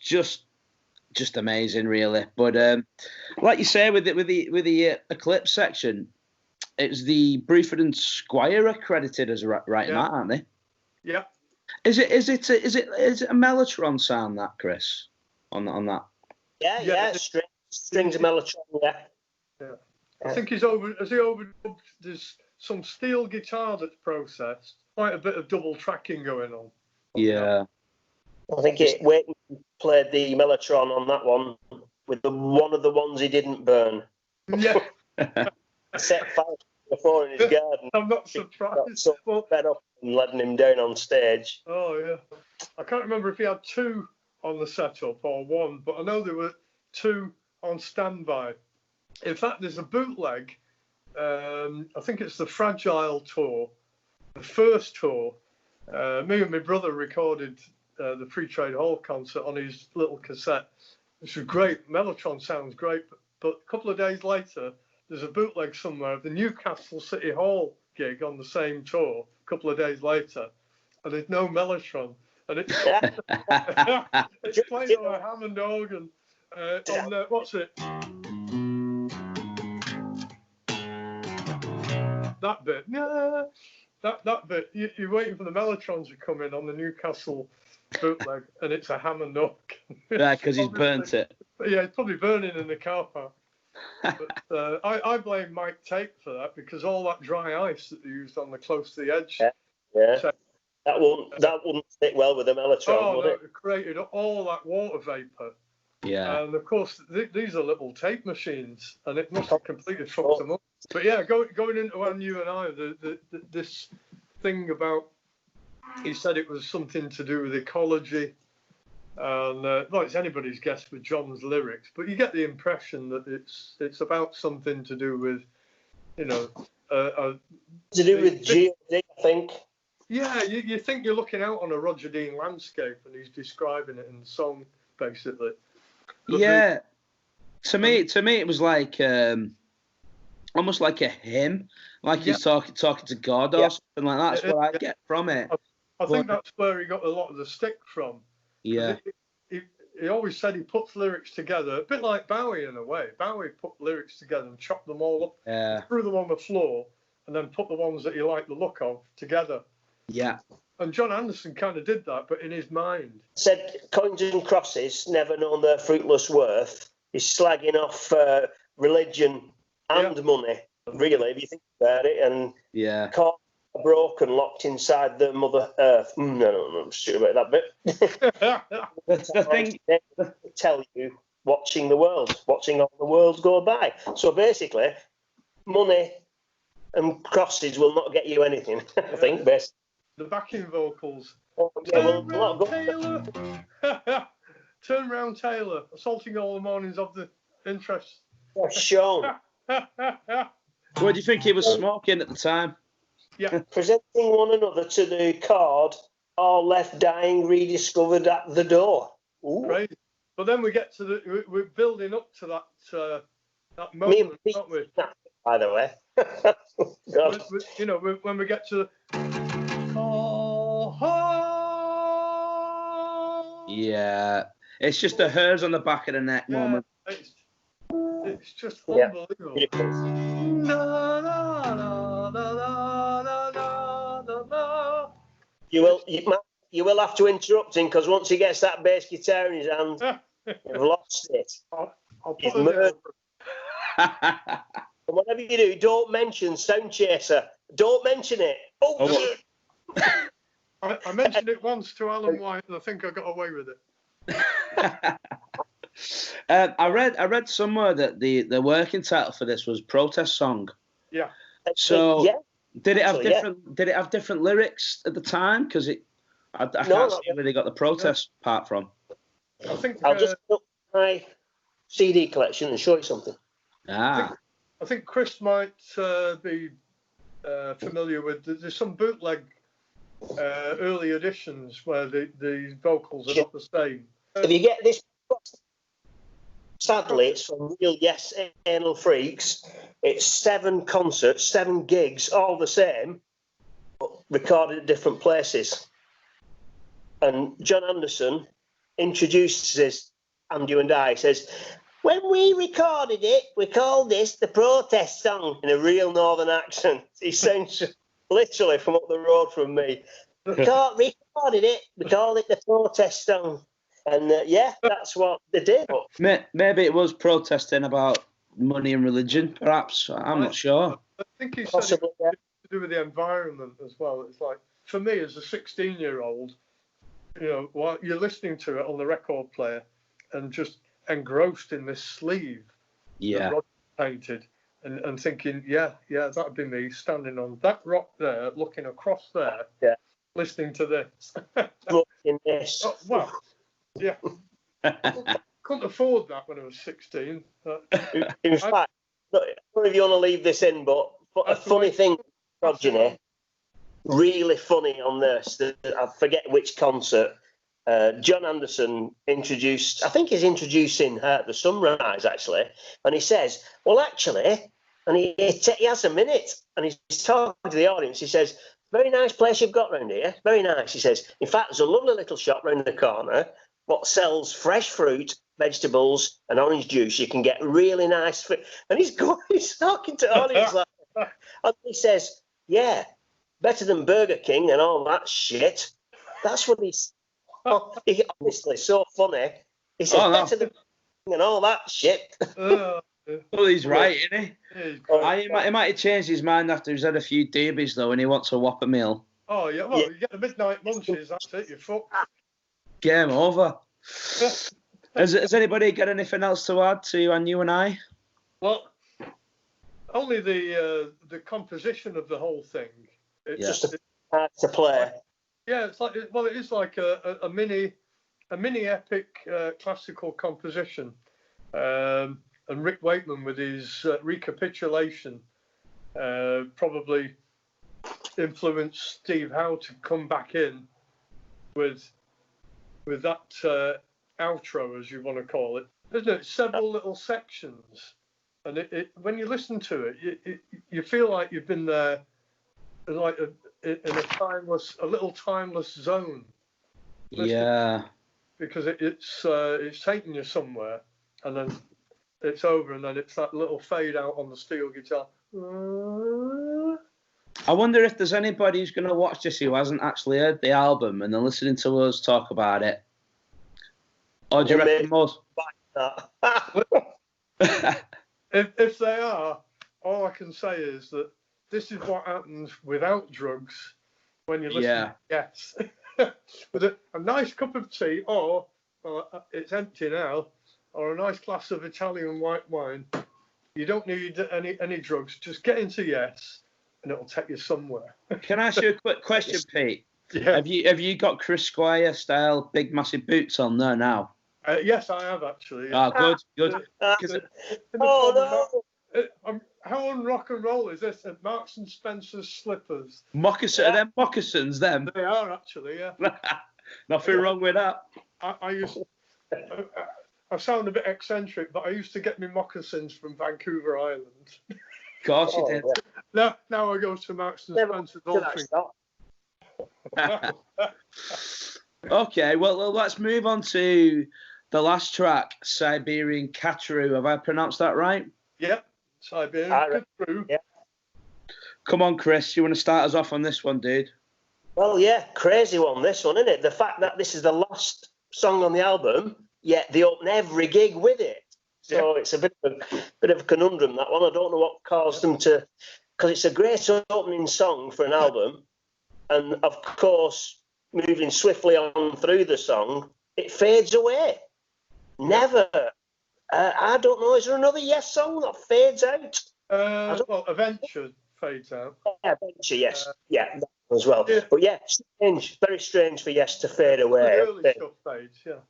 Speaker 2: amazing, really. But like you say, with the Eclipse section, it's the Bruford and Squire accredited as writing that, aren't they?
Speaker 3: Yeah.
Speaker 2: Is it a Mellotron sound, that, Chris, on that?
Speaker 4: Yeah. Strings of Mellotron. Yeah.
Speaker 3: I think has he overdubbed? There's some steel guitar that's processed. Quite a bit of double tracking going on.
Speaker 2: Yeah.
Speaker 4: I think Waiting played the Mellotron on that one with one of the ones he didn't burn.
Speaker 3: Yeah.
Speaker 4: Set fire before in his garden.
Speaker 3: I'm not surprised.
Speaker 4: So fed up and letting him down on stage.
Speaker 3: Oh yeah. I can't remember if he had 2 on the setup or 1, but I know there were 2 on standby. In fact, there's a bootleg. I think it's the Fragile tour, the first tour. Me and my brother recorded the Pre-Trade Hall concert on his little cassette. Which was great. Mellotron sounds great, but a couple of days later, there's a bootleg somewhere of the Newcastle City Hall gig on the same tour. A couple of days later, and there's no Mellotron, and it's it's playing on a Hammond organ. On what's it? That bit, that bit. You're waiting for the Mellotrons to come in on the Newcastle bootleg, and it's a Hammond organ.
Speaker 2: Yeah, because he's burnt it.
Speaker 3: Yeah, it's probably burning in the car park. But I blame Mike Tate for that, because all that dry ice that they used on the Close to the Edge.
Speaker 4: Yeah. So, that wouldn't stick well with the Mellotron, would it?
Speaker 3: It created all that water vapor.
Speaker 2: Yeah.
Speaker 3: And of course, these are little tape machines, and it must have completely fucked them up. But yeah, going into when you and I, this thing about, he said it was something to do with ecology. And it's anybody's guess with John's lyrics, but you get the impression that it's about something to do with, to
Speaker 4: do with geology, I think.
Speaker 3: Yeah, you think you're looking out on a Roger Dean landscape, and he's describing it in the song, basically. But
Speaker 2: to me, it was like almost like a hymn, like he's talking to God or something like that. That's what I get from it.
Speaker 3: I think that's where he got a lot of the stick from.
Speaker 2: Yeah.
Speaker 3: He always said he puts lyrics together, a bit like Bowie in a way. Bowie put lyrics together and chopped them all up, threw them on the floor, and then put the ones that he liked the look of together.
Speaker 2: Yeah.
Speaker 3: And John Anderson kind of did that, but in his mind.
Speaker 4: Said coins and crosses, never known their fruitless worth. He's slagging off religion and money, really, if you think about it. And caught broken, locked inside the Mother Earth. No, I'm sure about that bit.
Speaker 2: The thing
Speaker 4: they tell you, watching all the world go by. So basically, money and crosses will not get you anything. I think, basically.
Speaker 3: The backing vocals.
Speaker 4: Turn
Speaker 3: round Taylor, assaulting all the mornings of the interest.
Speaker 4: Sean.
Speaker 2: What do you think he was smoking at the time?
Speaker 3: Yeah.
Speaker 4: Presenting one another to the card, all left dying, rediscovered at the door. Ooh.
Speaker 3: Right. But then we get to we're building up to that moment, aren't we?
Speaker 4: By the way.
Speaker 3: When we get to ho.
Speaker 2: Yeah. It's just the hairs on the back of the neck moment.
Speaker 3: It's just
Speaker 4: Yeah.
Speaker 3: unbelievable.
Speaker 4: Beautiful.
Speaker 3: Na, na, na, na, na, na, na, na.
Speaker 4: You will have to interrupt him because once he gets that bass guitar in his hand, you've lost it.
Speaker 3: I'll
Speaker 4: He's
Speaker 3: put it
Speaker 4: murdered.
Speaker 3: in.
Speaker 4: And whatever you do, don't mention Sound Chaser. Don't mention it. Oh, shit.
Speaker 3: I mentioned it once to Alan White, and I think I got away with it.
Speaker 2: I read somewhere that the working title for this was Protest Song.
Speaker 3: Yeah.
Speaker 2: So
Speaker 4: Yeah.
Speaker 2: did it have
Speaker 4: Actually,
Speaker 2: different? Did it have different lyrics at the time? Because I can't see where they got the protest part from.
Speaker 3: I think
Speaker 4: I'll just look at my CD collection and show you something.
Speaker 2: Ah.
Speaker 3: I think Chris might be familiar with. There's some bootleg early editions where the vocals are not the same.
Speaker 4: If you get this, sadly, it's from Real Yes Anal Freaks. It's 7 concerts, 7 gigs, all the same, but recorded at different places. And John Anderson introduces Andy and I, says, when we recorded it, we called this the protest song in a real northern accent. He sounds literally from up the road from me. We recorded it, we called it the protest song. And yeah, that's what they did.
Speaker 2: Maybe it was protesting about money and religion, perhaps. I'm not sure.
Speaker 3: I think he said
Speaker 4: Possibly,
Speaker 3: it to do with the environment as well. It's like, for me as a 16-year-old, you know, while you're listening to it on the record player and just engrossed in this sleeve that Rod painted and thinking, yeah, that'd be me standing on that rock there, looking across there, listening to this.
Speaker 4: In this.
Speaker 3: Oh, well, yeah. Couldn't afford that when I was 16.
Speaker 4: In fact, I don't know if you want to leave this in, but a funny thing, progeny, really funny on this. I forget which concert. John Anderson introduced, I think he's introducing the Sunrise actually, and he says, well, actually, and he has a minute, and he's talking to the audience. He says, very nice place you've got round here, very nice. He says, in fact, there's a lovely little shop round the corner what sells fresh fruit, vegetables, and orange juice. You can get really nice fruit. And he's talking to the audience like that. And he says, yeah, better than Burger King and all that shit. That's what he's honestly so funny. He says, better than Burger King and all that shit.
Speaker 2: Well, he's right, isn't he? He might have changed his mind after he's had a few doobies, though, and he wants a Whopper meal.
Speaker 3: Oh, yeah, well, you get the midnight munchies, that's it, you're fucked.
Speaker 2: Game over. Has anybody got anything else to add to you and I?
Speaker 3: Well, only the composition of the whole thing.
Speaker 4: It's just hard to play.
Speaker 3: Yeah, it's like it is like a mini epic classical composition. And Rick Wakeman with his recapitulation probably influenced Steve Howe to come back in with that outro, as you want to call it, isn't it? Several little sections, and it when you listen to it, you feel like you've been there, like in a little timeless zone.
Speaker 2: Yeah.
Speaker 3: Because it's taking you somewhere, and then it's over, and then it's that little fade out on the steel guitar.
Speaker 2: I wonder if there's anybody who's going to watch this who hasn't actually heard the album and they're listening to us talk about it. Or do you reckon most?
Speaker 3: If they are, all I can say is that this is what happens without drugs when you listen to Yes. With a nice cup of tea, or it's empty now, or a nice glass of Italian white wine. You don't need any drugs. Just get into Yes, and it'll take you somewhere.
Speaker 2: Can I ask you a quick question, Pete?
Speaker 3: Yeah.
Speaker 2: Have you got Chris Squire style big massive boots on there now?
Speaker 3: Yes, I have actually. Yeah.
Speaker 2: Good.
Speaker 3: No! How on rock and roll is this? At Marks and Spencer's slippers.
Speaker 2: Moccasin, them moccasins, them.
Speaker 3: They are actually, yeah.
Speaker 2: Nothing wrong with that.
Speaker 3: I sound a bit eccentric, but I used to get my moccasins from Vancouver Island.
Speaker 2: Of course you did.
Speaker 3: Now I go to Marks and Spencer's.
Speaker 2: Okay, well, let's move on to the last track, Siberian Khatru. Have I pronounced that right?
Speaker 3: Yep, Siberian Khatru.
Speaker 4: Yeah.
Speaker 2: Come on, Chris, you want to start us off on this one, dude?
Speaker 4: Well, yeah, crazy one, this one, isn't it? The fact that this is the last song on the album, yet they open every gig with it. So it's a bit of a conundrum, that one. I don't know what caused them to, because it's a great opening song for an album, and of course, moving swiftly on through the song, it fades away. Never. I don't know. Is there another Yes song that fades out?
Speaker 3: Well, Adventure fades out.
Speaker 4: Yeah, Adventure, yes. Yeah, that as well.
Speaker 3: Yeah.
Speaker 4: But yeah, strange, very strange for Yes to fade away.
Speaker 3: The early stuff fades, yeah.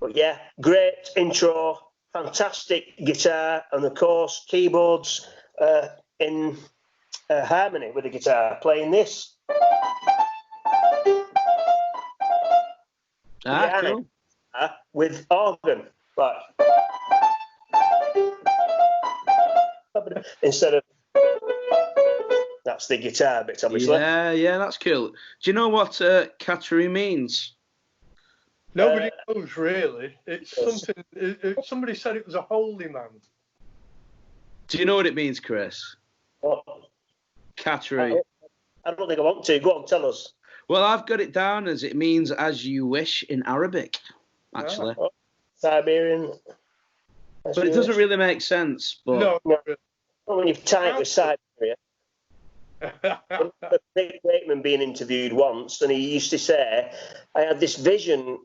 Speaker 4: But yeah, great intro, fantastic guitar, and of course, keyboards in harmony with the guitar, playing this.
Speaker 2: Cool.
Speaker 4: With organ, but instead of that's the guitar bit, obviously.
Speaker 2: Yeah, that's cool. Do you know what Khatru means?
Speaker 3: Nobody knows really. It's something. Somebody said it was a holy man.
Speaker 2: Do you know what it means, Chris?
Speaker 4: What?
Speaker 2: Khatru.
Speaker 4: I don't think I want to. Go on, tell us.
Speaker 2: Well, I've got it down as it means "as you wish" in Arabic, actually.
Speaker 4: Oh, Siberian.
Speaker 2: But it doesn't really make sense. But
Speaker 3: No.
Speaker 4: Well, when you've typed with Siberia. Rick Wakeman being interviewed once, and he used to say, I had this vision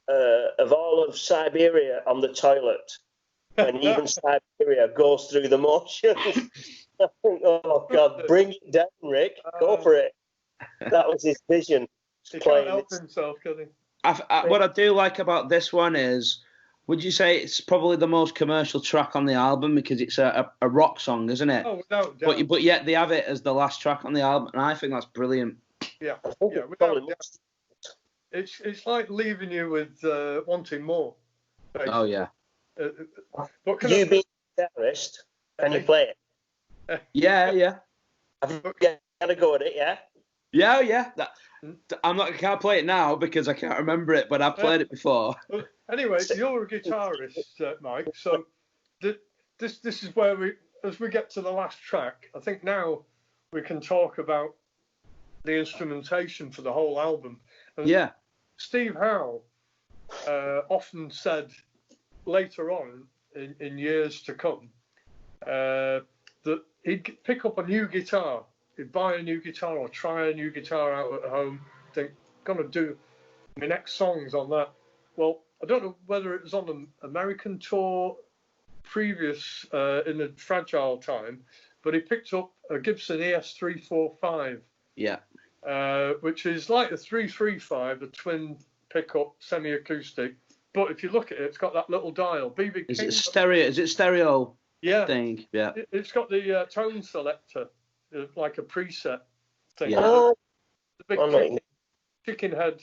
Speaker 4: of all of Siberia on the toilet, and even Siberia goes through the motions. I think, oh God, bring it down, Rick. Go for it. That was his vision.
Speaker 3: He can't help himself, can he?
Speaker 2: what I do like about this one is, would you say it's probably the most commercial track on the album because it's a rock song, isn't it?
Speaker 3: Oh, without doubt.
Speaker 2: But yet they have it as the last track on the album, and I think that's brilliant.
Speaker 3: Yeah, without doubt. It's like leaving you with wanting more. Basically.
Speaker 2: Oh yeah.
Speaker 4: You being a guitarist, can you play it?
Speaker 2: Yeah.
Speaker 4: Have you got to go at it? Yeah.
Speaker 2: Yeah. I can't play it now because I can't remember it, but I've played it before.
Speaker 3: Anyway, you're a guitarist, Mike. So this is where as we get to the last track, I think now we can talk about the instrumentation for the whole album. And
Speaker 2: yeah.
Speaker 3: Steve Howe often said later on in years to come that he'd pick up a new guitar. He'd buy a new guitar or try a new guitar out at home, think, gonna do my next songs on that. Well, I don't know whether it was on an American tour previous in the Fragile time, but he picked up a Gibson ES345.
Speaker 2: Yeah.
Speaker 3: Which is like a 335, the twin pickup semi-acoustic. But if you look at it, it's got that little dial. BB
Speaker 2: Is
Speaker 3: King,
Speaker 2: it stereo? Is it stereo?
Speaker 3: Yeah.
Speaker 2: Thing? Yeah.
Speaker 3: It's got the tone selector, like a preset thing.
Speaker 2: Yeah.
Speaker 3: The big chicken head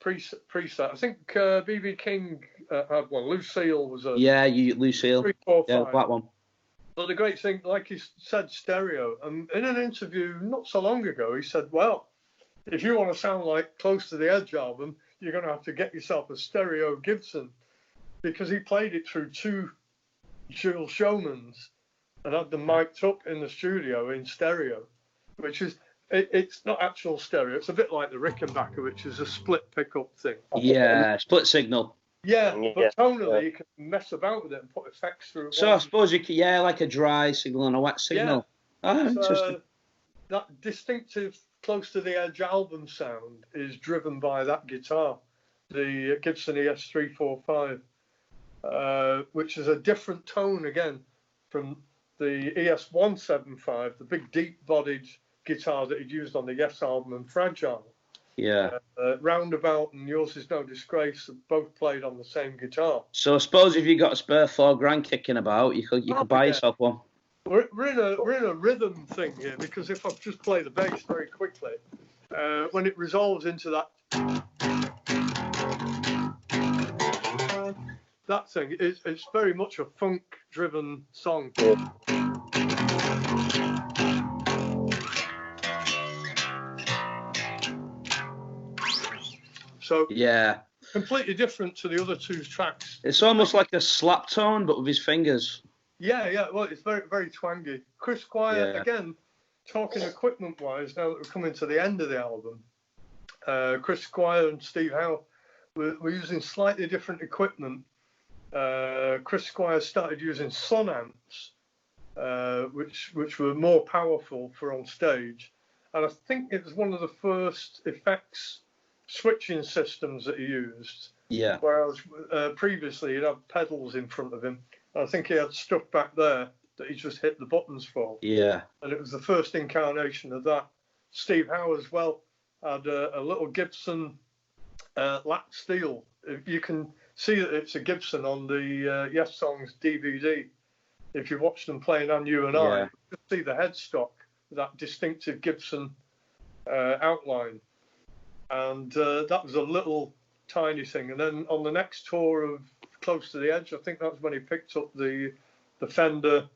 Speaker 3: preset. I think BB King had one. Lucille was a
Speaker 2: Lucille.
Speaker 3: 345.
Speaker 2: Yeah, that one.
Speaker 3: But the great thing, like he said, stereo. And in an interview not so long ago, he said, well, if you want to sound like Close to the Edge album, you're going to have to get yourself a stereo Gibson, because he played it through two dual Showmans and had them mic'd up in the studio in stereo, which is, it's not actual stereo. It's a bit like the Rickenbacker, which is a split pickup thing.
Speaker 2: Yeah, split signal.
Speaker 3: Yeah, but tonally you can mess about with it and put effects through it.
Speaker 2: So I suppose you could, like a dry signal and a wet signal. Yeah. Oh, interesting.
Speaker 3: That distinctive Close to the Edge album sound is driven by that guitar, the Gibson ES345, which is a different tone again from the ES175, the big deep-bodied guitar that he'd used on the Yes album and Fragile.
Speaker 2: Yeah.
Speaker 3: Roundabout and Yours Is No Disgrace have both played on the same guitar.
Speaker 2: So I suppose if you got a spare $4,000 kicking about, you could buy yourself one.
Speaker 3: We're in a rhythm thing here, because if I just play the bass very quickly, when it resolves into that thing, it's very much a funk-driven song. So
Speaker 2: Yeah.
Speaker 3: completely different to the other two tracks.
Speaker 2: It's almost like a slap tone, but with his fingers.
Speaker 3: Yeah. Well, it's very, very twangy. Chris Squire, again, talking equipment-wise, now that we're coming to the end of the album, Chris Squire and Steve Howe were using slightly different equipment. Chris Squire started using Sun amps, which were more powerful for on stage. And I think it was one of the first effects switching systems that he used.
Speaker 2: Yeah.
Speaker 3: Whereas previously he'd have pedals in front of him. I think he had stuff back there that he just hit the buttons for.
Speaker 2: Yeah.
Speaker 3: And it was the first incarnation of that. Steve Howe as well had a little Gibson lap steel. You can see that it's a Gibson on the Yes Songs DVD. If you watch them playing on You and I, you can see the headstock, that distinctive Gibson outline. And that was a little tiny thing. And then on the next tour of Close to the Edge, I think that's when he picked up the Fender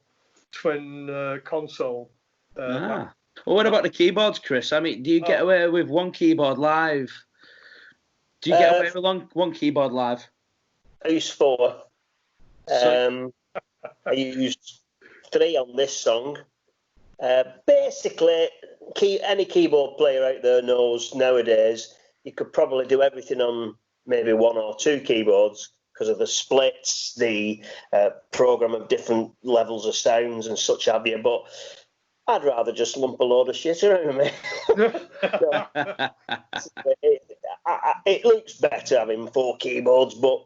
Speaker 3: twin console.
Speaker 2: Well, what about the keyboards, Chris? I mean, do you get away with one keyboard live? Do you get away with one keyboard live?
Speaker 4: I used 4. I used 3 on this song. Basically, any keyboard player out there knows nowadays you could probably do everything on maybe 1 or 2 keyboards because of the splits, the program of different levels of sounds and such have you. But I'd rather just lump a load of shit around me. It looks better having 4 keyboards, but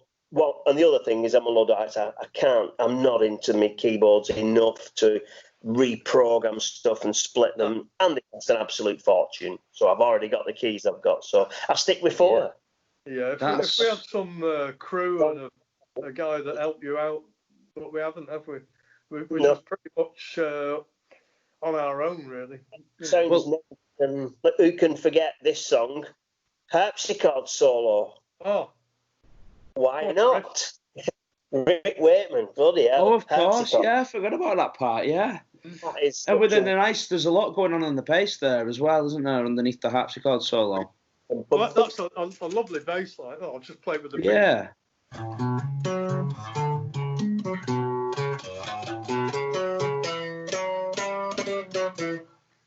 Speaker 4: and the other thing is I'm a Luddite. I'm not into my keyboards enough to reprogram stuff and split them, and it's an absolute fortune. So I've already got the keys I've got, so I stick with 4.
Speaker 3: Yeah, if we had some crew and a guy that helped you out, but we haven't, have we? We're just pretty much on our own, really.
Speaker 4: Sounds nice. Who can forget this song? Harpsichord solo.
Speaker 3: Oh.
Speaker 4: Why not? Rick Wakeman, bloody hell.
Speaker 2: Oh, of course, yeah, I forgot about that part, yeah. And within the there's a lot going on the bass there as well, isn't there, underneath the harpsichord solo?
Speaker 3: Well, that's a lovely bass line. I'll just play with the beat.
Speaker 2: Yeah.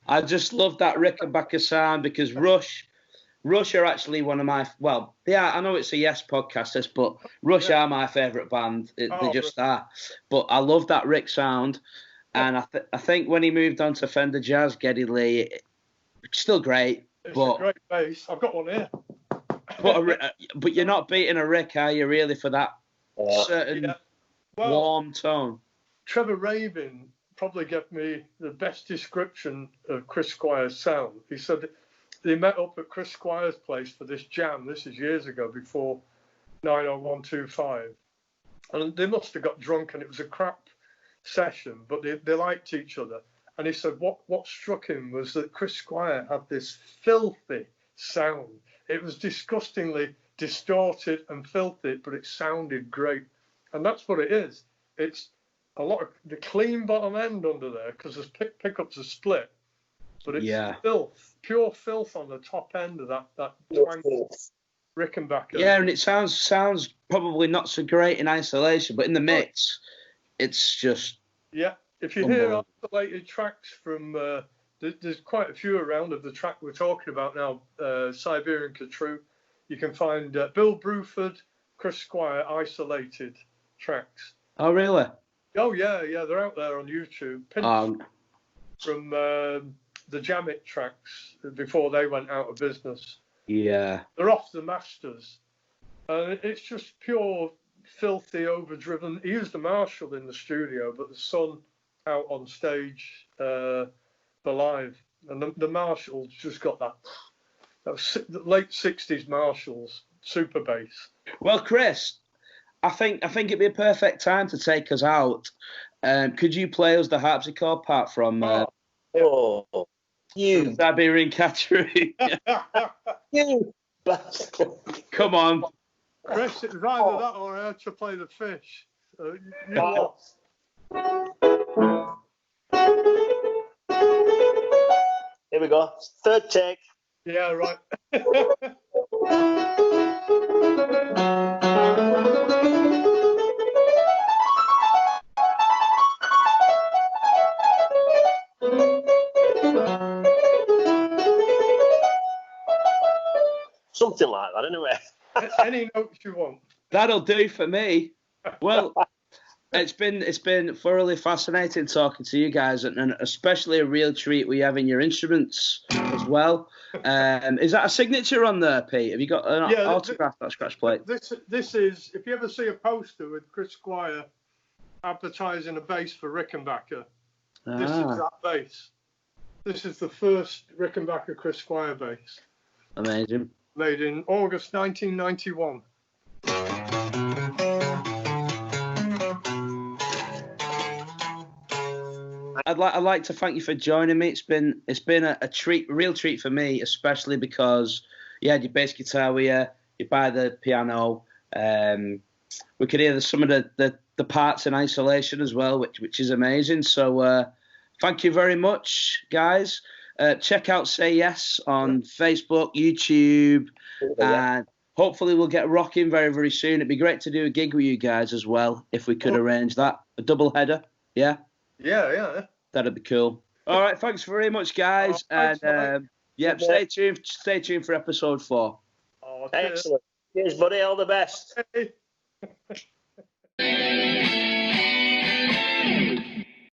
Speaker 2: I just love that Rickenbacker sound because Rush are actually one of my, I know it's a Yes podcast, but Rush are my favourite band. They just are. But I love that Rick sound. And I think when he moved on to Fender Jazz, Geddy Lee, still great.
Speaker 3: It's a great bass. I've got one here.
Speaker 2: But you're not beating a Rick, are you, really, for that certain warm tone?
Speaker 3: Trevor Rabin probably gave me the best description of Chris Squire's sound. He said they met up at Chris Squire's place for this jam. This is years ago, before 90125. And they must have got drunk, and it was a crap session, but they liked each other. And he said what struck him was that Chris Squire had this filthy sound. It was disgustingly distorted and filthy, but it sounded great. And that's what it is. It's a lot of the clean bottom end under there, because there's pickups are split, but it's filth, pure filth on the top end of that Rickenbacker.
Speaker 2: Yeah, and it sounds probably not so great in isolation, but in the mix, it's just...
Speaker 3: Yeah, if you hear isolated tracks from... there's quite a few around of the track we're talking about now, Siberian Khatru. You can find Bill Bruford, Chris Squire isolated tracks.
Speaker 2: Oh, really?
Speaker 3: Oh, yeah, they're out there on YouTube. From the Jamit tracks before they went out of business.
Speaker 2: Yeah.
Speaker 3: They're off the masters. And it's just pure, filthy, overdriven. He used a Marshall in the studio, but the Son out on stage for live. And the Marshall's just got that was late 60s Marshalls, super bass.
Speaker 2: Well, Chris, I think it'd be a perfect time to take us out. Could you play us the harpsichord part from
Speaker 4: you
Speaker 2: Siberian Khatru?
Speaker 4: You bastard.
Speaker 2: Come on.
Speaker 3: Chris, it was either that or I had to play the fish. You lost.
Speaker 4: Here we go. Third take.
Speaker 3: Yeah, right.
Speaker 4: Something like that, anyway.
Speaker 3: Any notes you want.
Speaker 2: That'll do for me. Well, it's been thoroughly fascinating talking to you guys, and especially a real treat we have in your instruments as well. Is that a signature on there, Pete? Have you got an autograph, that scratch plate?
Speaker 3: This is, if you ever see a poster with Chris Squire advertising a bass for Rickenbacker, this is that bass. This is the first Rickenbacker Chris Squire bass.
Speaker 2: Amazing.
Speaker 3: Made in August 1991.
Speaker 2: I'd like to thank you for joining me. It's been a treat, real treat for me, especially because you had your bass guitar with you buy the piano. We could hear some of the parts in isolation as well, which is amazing. So thank you very much, guys. Check out SeYes on Facebook, YouTube, and hopefully we'll get rocking very, very soon. It'd be great to do a gig with you guys as well, if we could arrange that. A double header, yeah?
Speaker 3: Yeah.
Speaker 2: That'd be cool. All right, thanks very much, guys. And stay tuned for episode 4.
Speaker 4: Excellent. Cheers, buddy. All the best.
Speaker 3: Okay.